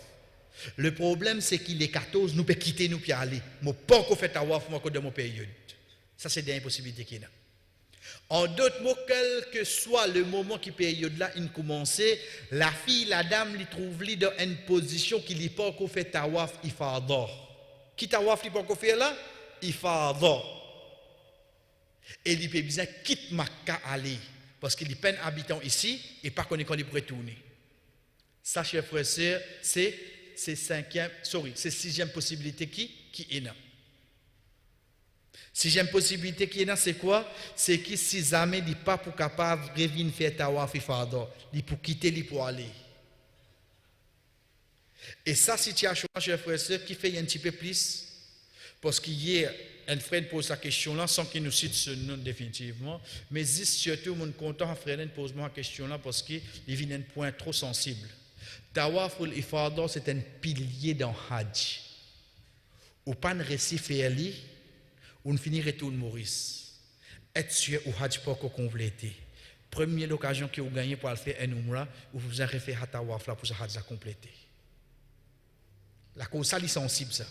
S2: Le problème, c'est qu'il est 14, nous pouvons quitter, nous pouvons aller. Je ne peux pas faire tawaf dans mon période. Ça, c'est des impossibilités qu'il y a. En d'autres mots, quel que soit le moment qui période là, il commence, la fille, la dame, lui trouve dans une position qu'il n'est pas encore fait tawaf, il fait d'or. Qui tawaf, il n'est pas encore fait là? Il fait d'or. Et il peut bien quitter Makkah aller. Parce qu'il est peine habitant ici et pas qu'on est quand il pourrait tourner. Ça, chers frères et sœurs, c'est sixième possibilité qui est là. Sixième possibilité qui est là, c'est quoi? C'est que si jamais il n'est pas pour capable de revenir faire tawaf ifada, il pour quitter, il pour aller. Et ça, situation, chers frères et sœurs, qui fait un petit peu plus, parce qu'hier, un frère pose la question là sans qu'il nous cite ce nom définitivement, mais surtout mon content un frère pose moi la question là parce qu'il vient un point trop sensible. Tawaful ifada c'est un pilier dans Hajj. Ou pas un récit faire on finit retour Maurice. Être sûr au Hajj pas encore complété. Première occasion que vous gagnez pour faire un umrah, vous avez fait tawaf là pour ce Hajj à compléter. La cause ça est sensible ça.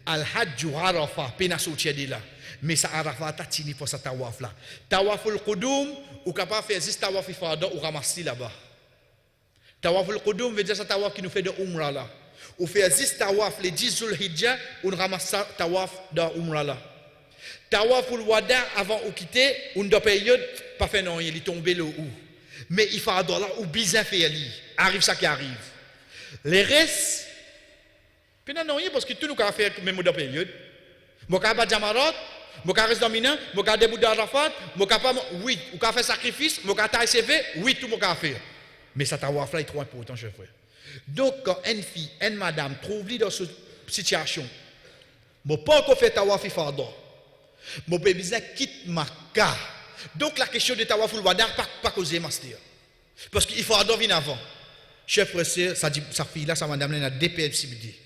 S2: Al-Hajj Arafah, pena sortir de là. Mais ça Arafah tatini pour sa tawaf là. Tawaful Qudum, ou capable faire juste tawaf ifada ou ramasser là-bas. Tawaful Qudum veut dire ça tawaf qui nous fait de umrah là. Ou faire juste tawaf les 10 Zulhijjah, ou ramasse tawaf dans umrah là. Tawaful Wada avant ou quitter, on doit période pas faire non, il est tombé le ou. Mais il faut là ou bizarre faire li. Arrive ça qui arrive. Les restes non, parce que tout nous avons fait même dans la période. Je vais faire Jamarat, je vais rester dans Mina, je vais debout d'Arafat, je vais oui, je vais faire sacrifice, je vais faire CV, oui, tout le monde faire. Mais ça t'a fait trop important, chers frères. Donc, quand une fille, une madame trouve dans cette situation, je ne peux pas encore faire tawaf ifada. Je peux bien quitter Makkah. Donc, la question de tawaf al-wada pas causer master. Parce qu'il faut adore avant. Chers frères, sa fille là, sa madame là, a deux possibilités.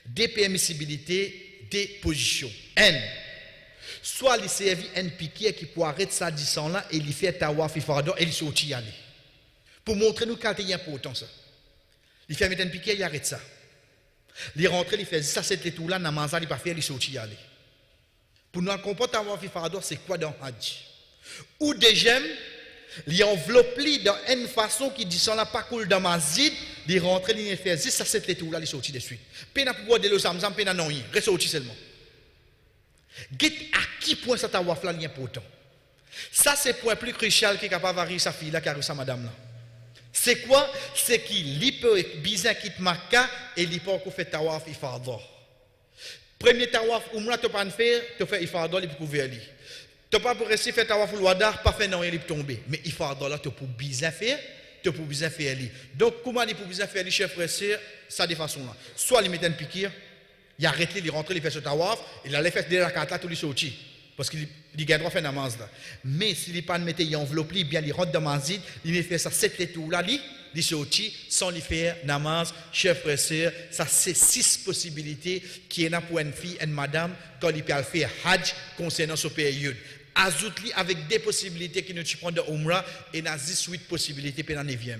S2: Des permissibilités, des positions. N. Soit il servi un piquet qui peut arrêter ça 10 ans là et il fait tawaf ifada et il sortit aller. Pour montrer nous quand il est important ça. Il fait mettre un piquet, il arrête ça. Il rentre, il fait ça, c'est tout là, namazal, il pas faire, il sortit aller. Pour nous comprendre tawaf ifada, c'est quoi dans Hajj? Ou déjà, il enveloppe dans une façon qui dit ça là pas cool dans masjid, il rentre, il fait ça, c'est tout là, il sortit de suite. Pena pour boire de l'eau samzam, pena non, il ressorti seulement. Get à qui point ça tawaf là est important. Ça c'est le point plus crucial qui est capable de varier sa fille là qui a sa madame là. C'est quoi? C'est qu'il peut bizarre quitte Makkah et il peut encore faire tawaf ifada. Premier tawaf umrah tu pas faire, tu fais ifada il peut couvrir lui. Tu pas pour rester faire tawaf al-wada, pas faire non il peut tomber. Mais ifada là tu pour bizarre faire, tu pour besoin faire lui. Donc comment il pour besoin faire lui chef frère sœur, ça de façon là. Soit il met un piqûre, il arrête il rentre, il fait ce tawaf, il allait faire de la carte tout lui sorti parce qu'il a droit faire namaz là. Mais s'il pas mettre une enveloppe li, bien il rentre dans masjid, il fait ça 7 tours là il sorti sans lui faire namaz, chef frère sœur, ça c'est 6 possibilités qui est là pour une fille, une madame quand il peut faire hajj concernant ce période. Ajoute-li avec des possibilités qui nous prennent de Umrah et dans 18 possibilités pour la 9e.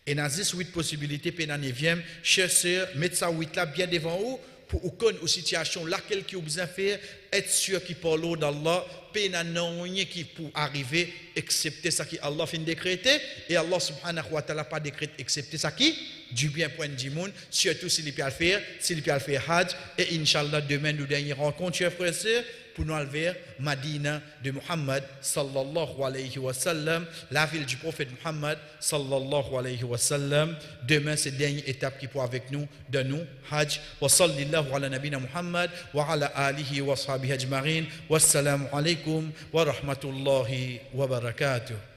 S2: Et dans 18 possibilités pour la 9e, chers sœurs, mettez ça 8 là bien devant vous pour vous connaître une situation laquelle qui vous besoin faire, être sûr qu'il parle d'Allah, pas non qui pour arriver, excepté ça qui Allah fin décréter et Allah subhanahu wa ta'ala pas décrété excepté ça qui du bien point du monde, surtout s'il peut le faire, s'il peut le faire hajj et inshallah demain nous dernière rencontre chers frères et sœurs pour nous aller vers Madina de Muhammad sallallahu alayhi wa sallam, la ville du prophète Muhammad sallallahu alayhi wa sallam. Demain, c'est la dernière étape qui pour avec nous, de nous, Hajj. Wa sallallahu ala nabina Muhammad wa ala alihi wa sahbihi ajma'in. Wassalamu alaykum wa rahmatullahi wa barakatuh.